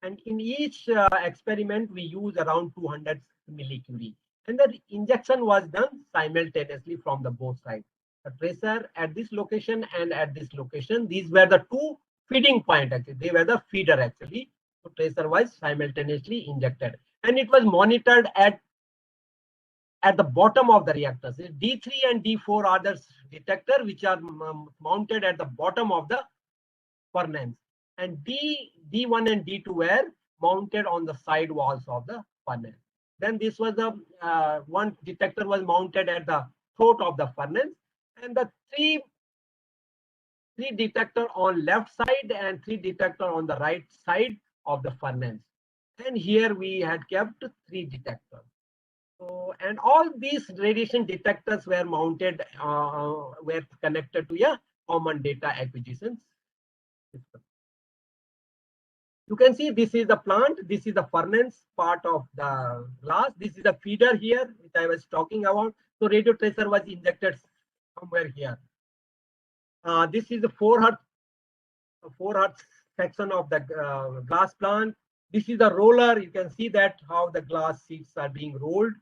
And in each experiment, we use around 200 millicurie. And the injection was done simultaneously from the both sides. The tracer at this location and at this location. These were the two feeding point actually. They were the feeder actually. So tracer was simultaneously injected. And it was monitored at the bottom of the reactors. D3 and D4 are the detector which are mounted at the bottom of the furnace. And D1 and D2 were mounted on the side walls of the furnace. Then this was the one detector was mounted at the throat of the furnace, and the three detector on left side and three detector on the right side of the furnace. And here we had kept three detectors. So, and all these radiation detectors were mounted, were connected to a common data acquisition system. You can see this is the plant, this is the furnace part of the glass, this is the feeder here, which I was talking about. So radio tracer was injected somewhere here. This is the 4 hertz section of the glass plant. This is the roller. You can see that how the glass sheets are being rolled.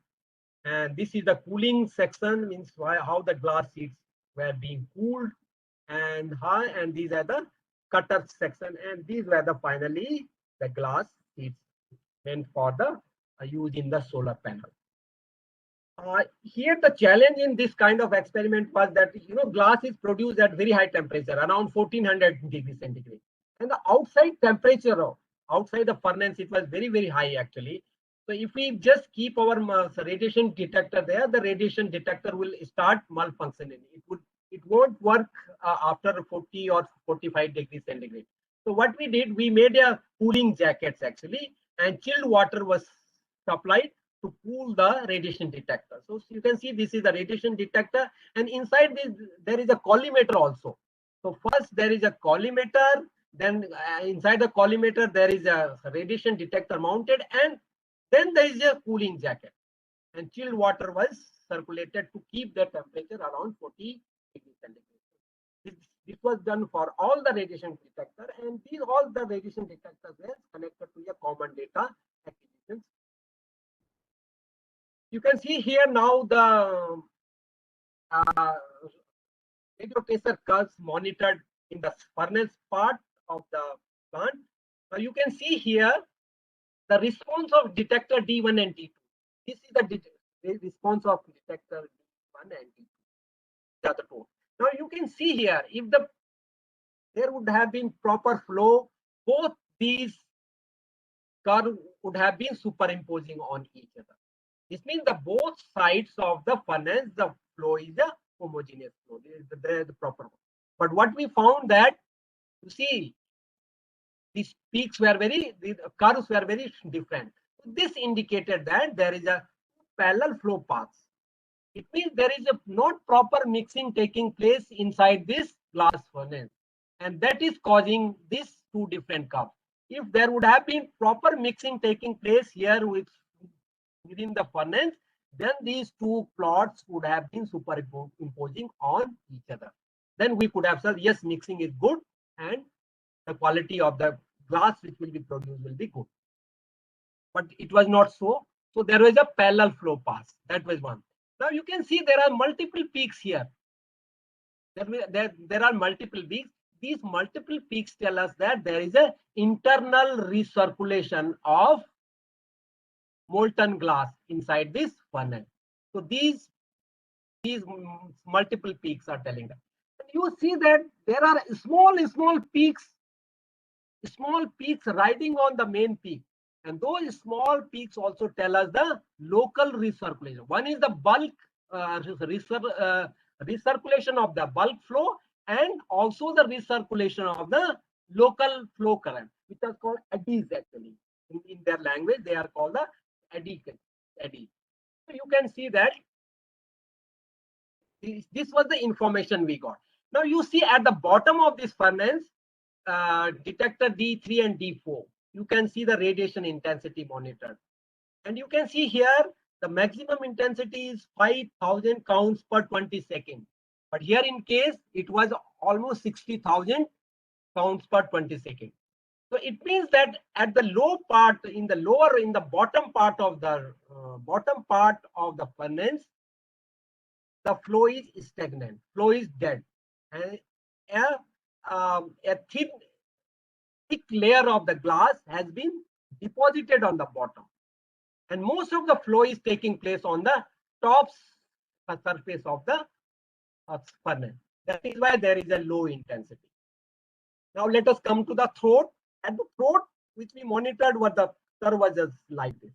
And this is the cooling section, means how the glass sheets were being cooled. And these are the cutter section, and these were the finally the glass sheets meant for the use in the solar panel. Here the challenge in this kind of experiment was that glass is produced at very high temperature, around 1400 degrees centigrade, and the outside temperature outside the furnace, it was very, very high actually. So if we just keep our radiation detector there, the radiation detector will start malfunctioning. It won't work after 40 or 45 degrees centigrade. So what we did, we made a cooling jackets actually, and chilled water was supplied to cool the radiation detector. So you can see this is the radiation detector, and inside this there is a collimator also. So first there is a collimator, then inside the collimator there is a radiation detector mounted, and then there is a cooling jacket, and chilled water was circulated to keep the temperature around 40 degrees centigrade. This was done for all the radiation detector, and all the radiation detectors were connected to a common data acquisition. You can see here now the radio tracer curves monitored in the furnace part of the plant. Now you can see here the response of detector D1 and D2. This is the response of detector D1 and D2. The other two. Now you can see here, if there would have been proper flow, both these curves would have been superimposing on each other. This means the both sides of the furnace, the flow is a homogeneous flow. The proper one. But what we found that, you see, these peaks were the curves were very different. This indicated that there is a parallel flow paths. It means there is a not proper mixing taking place inside this glass furnace, and that is causing these two different curves. If there would have been proper mixing taking place here within the furnace, then these two plots would have been superimposing on each other. Then we could have said, yes, mixing is good, and the quality of the glass which will be produced will be good. But it was not so. So there was a parallel flow path. That was one. Now you can see there are multiple peaks here. There are multiple peaks. These multiple peaks tell us that there is an internal recirculation of molten glass inside this furnace. So these multiple peaks are telling us. And you see that there are small peaks small peaks riding on the main peak. And those small peaks also tell us the local recirculation. One is the bulk recirculation of the bulk flow, and also the recirculation of the local flow current, which are called eddies actually. In their language, they are called the eddy. So you can see that this was the information we got. Now you see at the bottom of this furnace, detector D3 and D4, you can see the radiation intensity monitored. And you can see here the maximum intensity is 5,000 counts per 20 seconds. But here in case, it was almost 60,000 counts per 20 seconds. So it means that at the low part, in the bottom part of the furnace, the flow is stagnant, flow is dead, and a thick layer of the glass has been deposited on the bottom, and most of the flow is taking place on the top surface of the furnace. That is why there is a low intensity. Now let us come to the throat. At the throat, which we monitored, what the curve was just like this.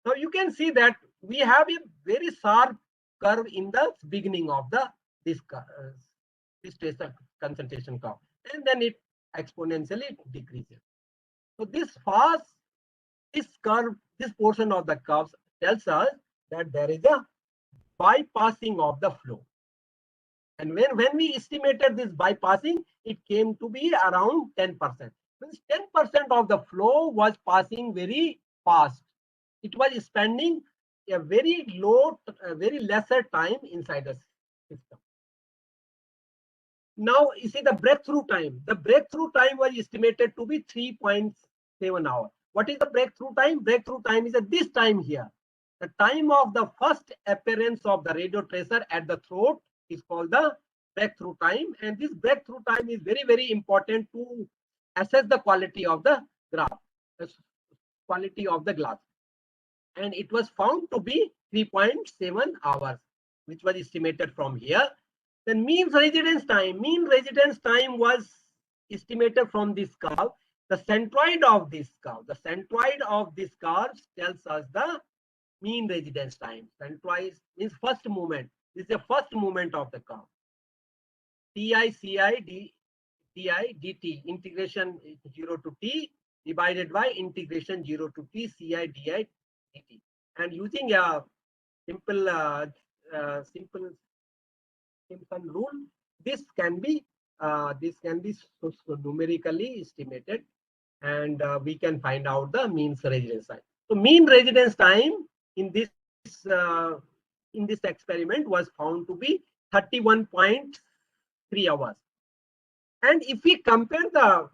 Now you can see that we have a very sharp curve in the beginning of this tracer concentration curve, and then it exponentially decreases. So this curve, this portion of the curve tells us that there is a bypassing of the flow. And when we estimated this bypassing, it came to be around 10%. Means 10% of the flow was passing very fast. It was spending a very lesser time inside the system. Now you see the breakthrough time. The breakthrough time was estimated to be 3.7 hours. What is the breakthrough time? Breakthrough time is at this time here. The time of the first appearance of the radio tracer at the throat is called the breakthrough time. And this breakthrough time is very, very important to assess the quality of the graph, the quality of the glass. And it was found to be 3.7 hours, which was estimated from here. Then mean residence time was estimated from this curve. The centroid of this curve tells us the mean residence time. Centroid means first movement. This is the first movement of the curve. Ti dt, integration 0 to t divided by integration 0 to t ci di dt. And using a simple rule, this can be numerically estimated, and we can find out the mean residence time. So mean residence time in this experiment was found to be 31.3 hours. And if we compare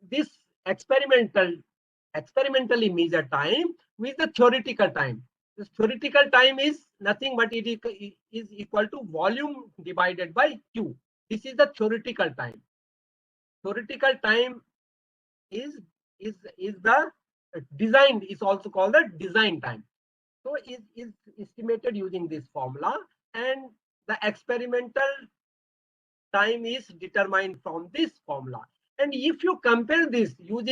this experimentally measured time with the theoretical time, this theoretical time is nothing but it is equal to volume divided by Q. This is the theoretical time. Theoretical time is the design, is also called the design time. So is estimated using this formula, and the experimental time is determined from this formula. And if you compare this you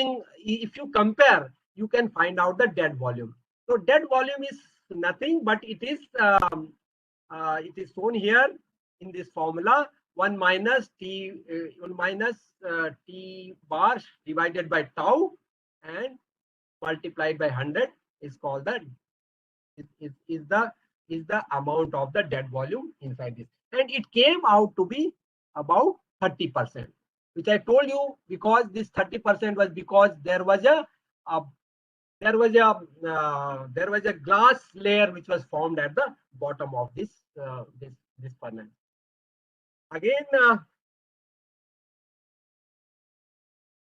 can find out the dead volume. So dead volume is nothing but it is shown here in this formula, 1 minus t bar divided by tau and multiplied by 100 is called is the amount of the dead volume inside this. And it came out to be about 30%, which I told you, because this 30% was because there was a glass layer which was formed at the bottom of this furnace. Again,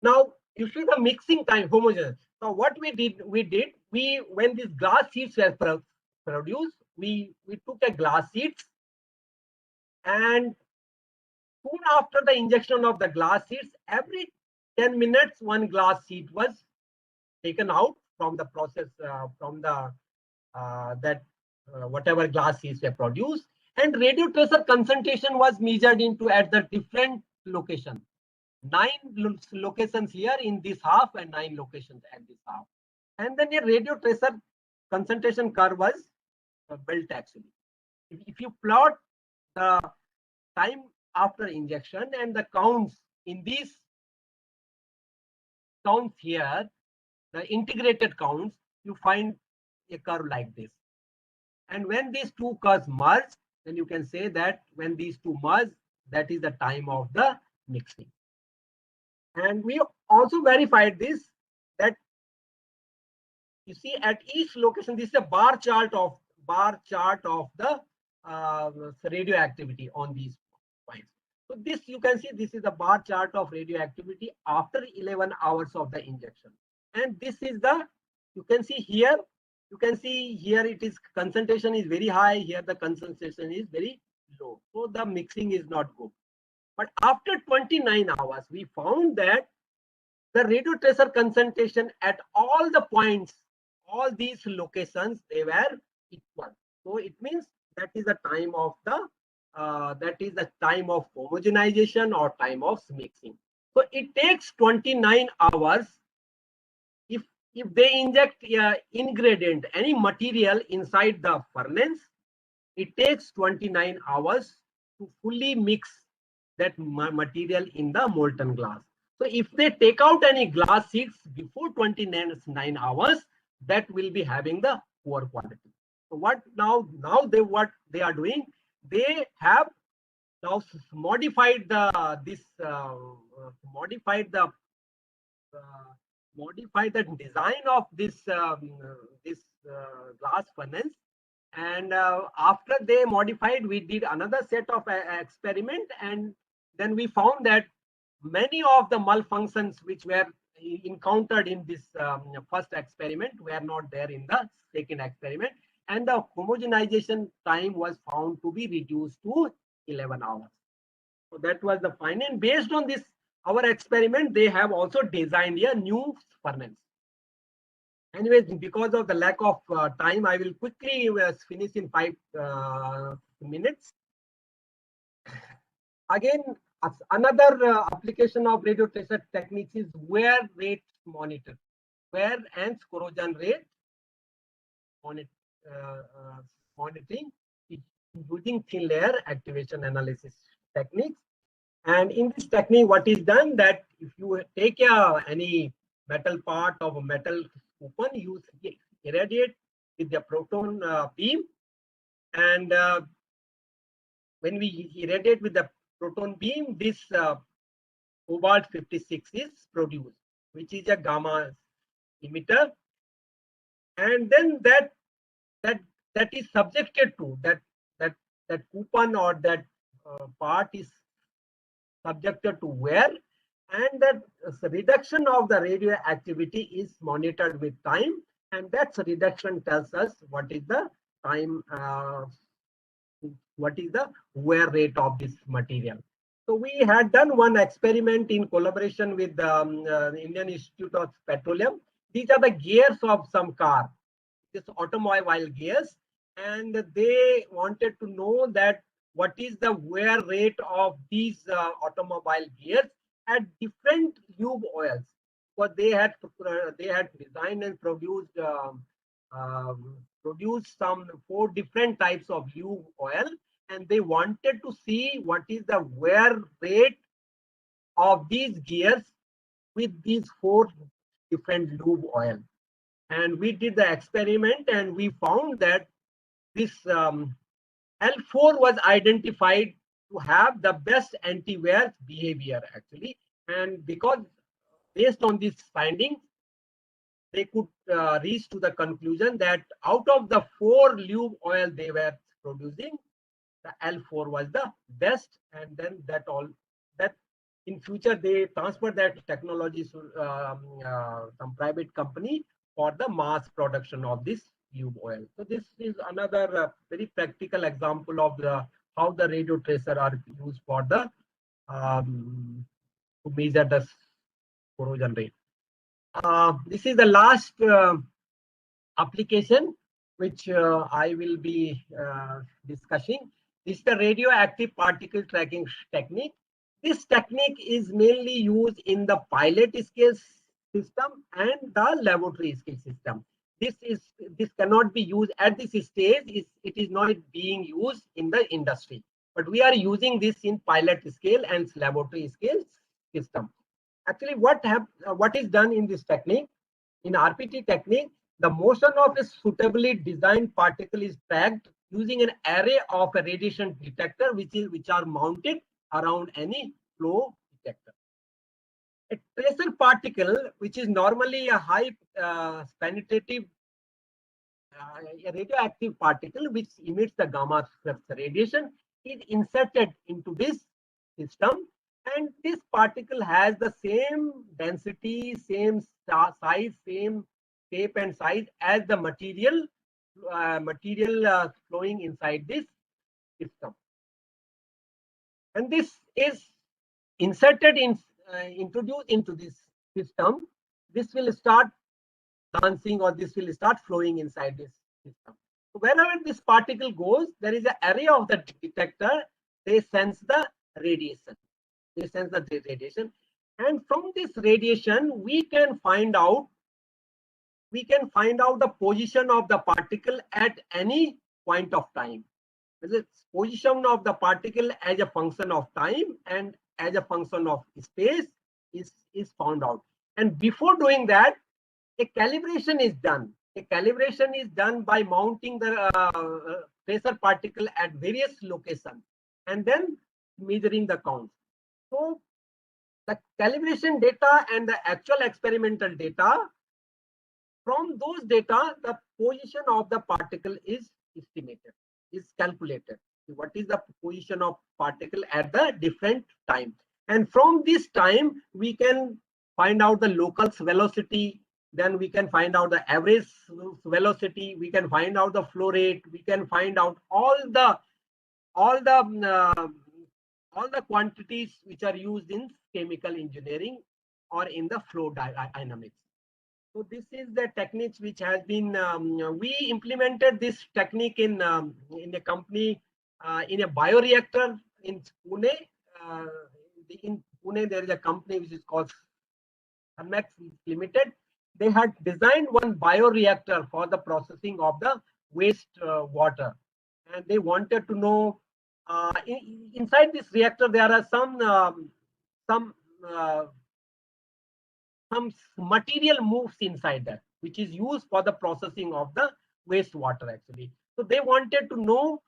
now you see the mixing time, homogeneous. Now what we did, when these glass sheets were produced, we took a glass sheets, and soon after the injection of the glass sheets, every 10 minutes, one glass sheet was taken out from the process, whatever glass sheets were produced, and radio tracer concentration was measured at the different location. 9 locations here in this half and 9 locations at this half. And then a radio tracer concentration curve was built actually. If you plot the time after injection and the counts in these counts here, the integrated counts, you find a curve like this. And when these two curves merge, then you can say that when these two merge, that is the time of the mixing. And we also verified this, that you see at each location, this is a bar chart of the radioactivity on these points. So this you can see, this is the bar chart of radioactivity after 11 hours of the injection. And this is the, you can see here it is concentration is very high, here the concentration is very low. So the mixing is not good. But after 29 hours, we found that the radio tracer concentration at all the points, all these locations, they were equal. So it means that is the time of the homogenization or time of mixing. So it takes 29 hours. If they inject ingredient, any material inside the furnace, it takes 29 hours to fully mix that material in the molten glass. So if they take out any glass sheets before 29 hours, that will be having the poor quality. So what they are doing, they have now modified the design of this glass furnace. And after they modified, we did another set of experiment, and then we found that many of the malfunctions which were encountered in this first experiment were not there in the second experiment, and the homogenization time was found to be reduced to 11 hours. So that was the finding. And based on this, our experiment, they have also designed a new furnace. Anyways, because of the lack of time, I will quickly finish in 5 minutes. Again, another application of radio tracer techniques is wear rate monitor. Wear and corrosion rate monitoring using thin layer activation analysis techniques. And in this technique, what is done, that if you take any metal part of a metal coupon, you irradiate with the proton beam, and when we irradiate with the proton beam, this cobalt 56 is produced, which is a gamma emitter, and then that is subjected to that coupon or that part is subjected to wear, and that reduction of the radioactivity is monitored with time, and that reduction tells us what is the time, what is the wear rate of this material. So we had done one experiment in collaboration with the Indian Institute of Petroleum. These are the gears of some car, this automobile gears, and they wanted to know that what is the wear rate of these automobile gears at different lube oils. Because they had designed and produced some 4 different types of lube oil, and they wanted to see what is the wear rate of these gears with these 4 different lube oil. And we did the experiment, and we found that this L4 was identified to have the best anti-wear behavior actually. And because based on this finding, they could reach to the conclusion that out of the 4 lube oil they were producing, the L4 was the best. And then that in future they transfer that technology to some private company for the mass production of this lube oil. So this is another very practical example of how the radio tracer are used for the to measure the corrosion rate. This is the last application which I will be discussing. This is the radioactive particle tracking technique. This technique is mainly used in the pilot scale system and the laboratory scale system. This cannot be used at this stage. It is not being used in the industry, but we are using this in pilot scale and laboratory scale system. Actually, what is done in this technique? In RPT technique, the motion of a suitably designed particle is tracked using an array of a radiation detector, which are mounted around any flow detector. A tracer particle, which is normally a high penetrative a radioactive particle which emits the gamma radiation, is inserted into this system, and this particle has the same density, same size, same shape and size as the material flowing inside this system. And this is inserted introduced into this system. This will start dancing, or this will start flowing inside this system. So wherever this particle goes, there is an array of the detector. They sense the radiation. They sense the radiation, and from this radiation, we can find out the position of the particle at any point of time. The position of the particle as a function of time and as a function of space is found out. And before doing that, a calibration is done. A calibration is done by mounting the tracer particle at various locations and then measuring the counts. So the calibration data and the actual experimental data, from those data, the position of the particle is estimated, is calculated. What is the position of particle at the different time? And from this time, we can find out the locus velocity. Then we can find out the average velocity. We can find out the flow rate. We can find out all the quantities which are used in chemical engineering or in the flow dynamics. So this is the techniques which has been we implemented this technique in a company in a bioreactor in Pune. In Pune, there is a company which is called Thermax Limited. They had designed one bioreactor for the processing of the waste water, and they wanted to know inside this reactor there are some material moves inside that, which is used for the processing of the wastewater actually. So they wanted to know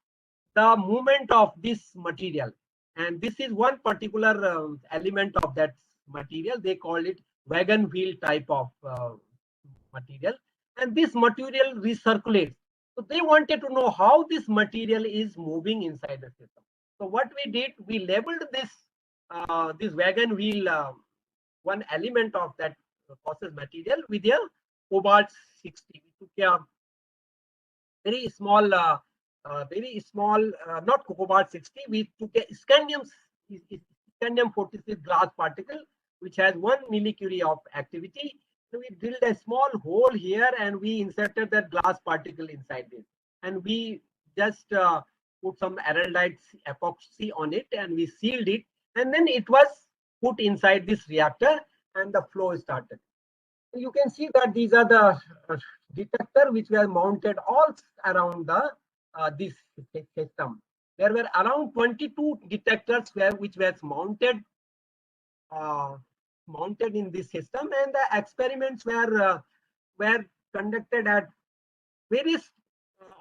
the movement of this material, and this is one particular element of that material. They call it wagon wheel type of material, and this material recirculates. So they wanted to know how this material is moving inside the system. So what we did, we labeled this wagon wheel one element of that process material with a cobalt 60. We took a very small, not cobalt 60. We took a scandium 46 glass particle, which has 1 millicurie of activity. So we drilled a small hole here, and we inserted that glass particle inside this, and we just put some araldite epoxy on it, and we sealed it, and then it was put inside this reactor, and the flow started. So you can see that these are the detector which were mounted all around the this system. There were around 22 detectors which were mounted in this system, and the experiments were conducted at various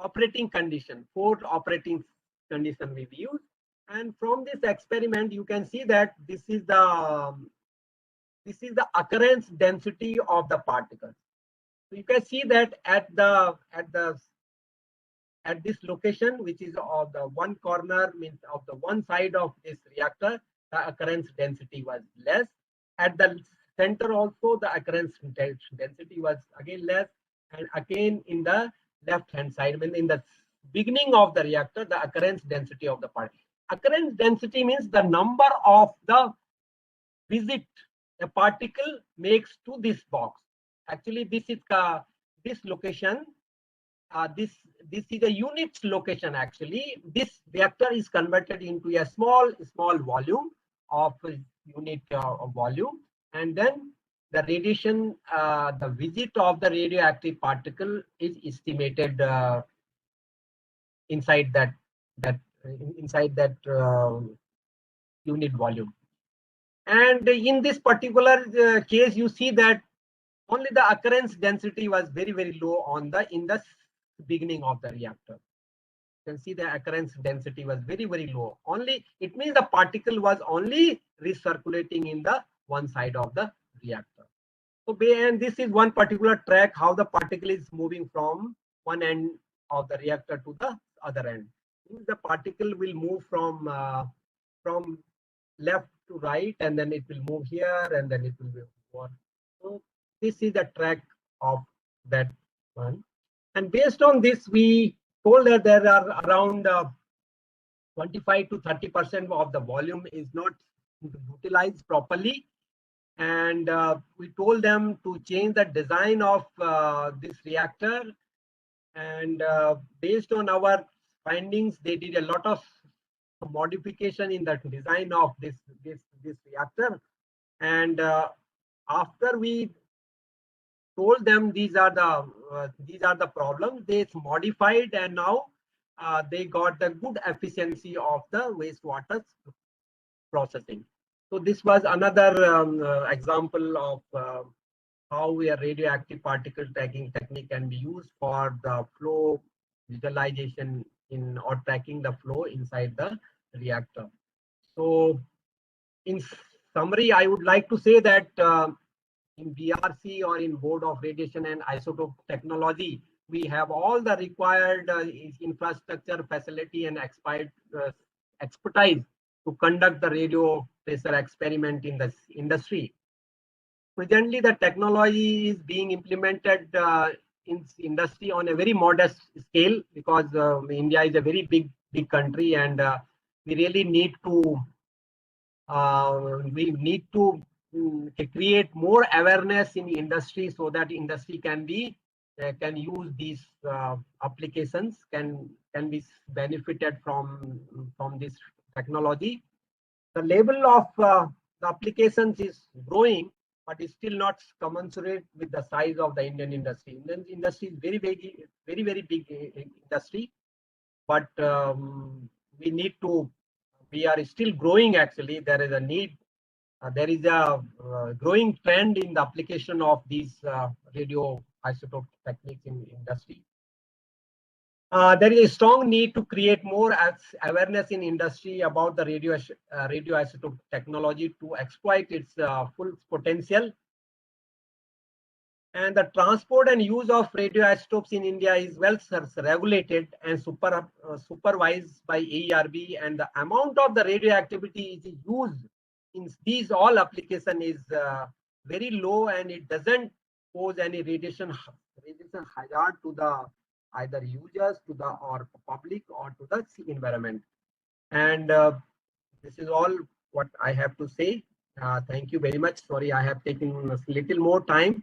operating conditions. 4 operating conditions we used, and from this experiment you can see that this is the occurrence density of the particles. So you can see that at this location, which is of the one corner, means of the one side of this reactor, the occurrence density was less. At the center also, the occurrence density was again less, and again in the left hand side, when in the beginning of the reactor, the occurrence density of the particle. Occurrence density means the number of the visit a particle makes to this box. Actually, this is this location. This is a unit location. Actually, this reactor is converted into a small volume of unit volume, and then the radiation, the visit of the radioactive particle is estimated inside that unit volume. And in this particular case, you see that only the occurrence density was very, very low in the beginning of the reactor. You can see the occurrence density was very, very low. Only it means the particle was only recirculating in the one side of the reactor. So, and this is one particular track how the particle is moving from one end of the reactor to the other end. The particle will move from left to right, and then it will move here, and then it will move on. So this is the track of that one. And based on this, we told that there are around 25 to 30% of the volume is not utilized properly. And we told them to change the design of this reactor. And based on our findings, they did a lot of modification in the design of this reactor. And after we told them these are the problems, they modified, and now they got the good efficiency of the wastewater processing. So this was another example of how a radioactive particle tagging technique can be used for the flow visualization or tracking the flow inside the reactor. So in summary, I would like to say that in BRC or in Board of Radiation and Isotope Technology, we have all the required infrastructure, facility, and expertise to conduct the radio tracer experiment in this industry. Presently, the technology is being implemented in industry on a very modest scale, because India is a very big country, and we really need to create more awareness in industry, so that industry can use these applications, can be benefited from this technology. The level of the applications is growing, but it's still not commensurate with the size of the Indian industry. Indian industry is very big industry, but we are still growing. Actually, there is a need. There is a growing trend in the application of these radioisotope techniques in industry. There is a strong need to create more awareness in industry about the radioisotope technology to exploit its full potential. And the transport and use of radioisotopes in India is well regulated and supervised by AERB, and the amount of the radioactivity is used in these all application is very low, and it doesn't pose any radiation hazard to the either users, to the or public, or to the environment. And this is all what I have to say. Thank you very much. Sorry, I have taken a little more time.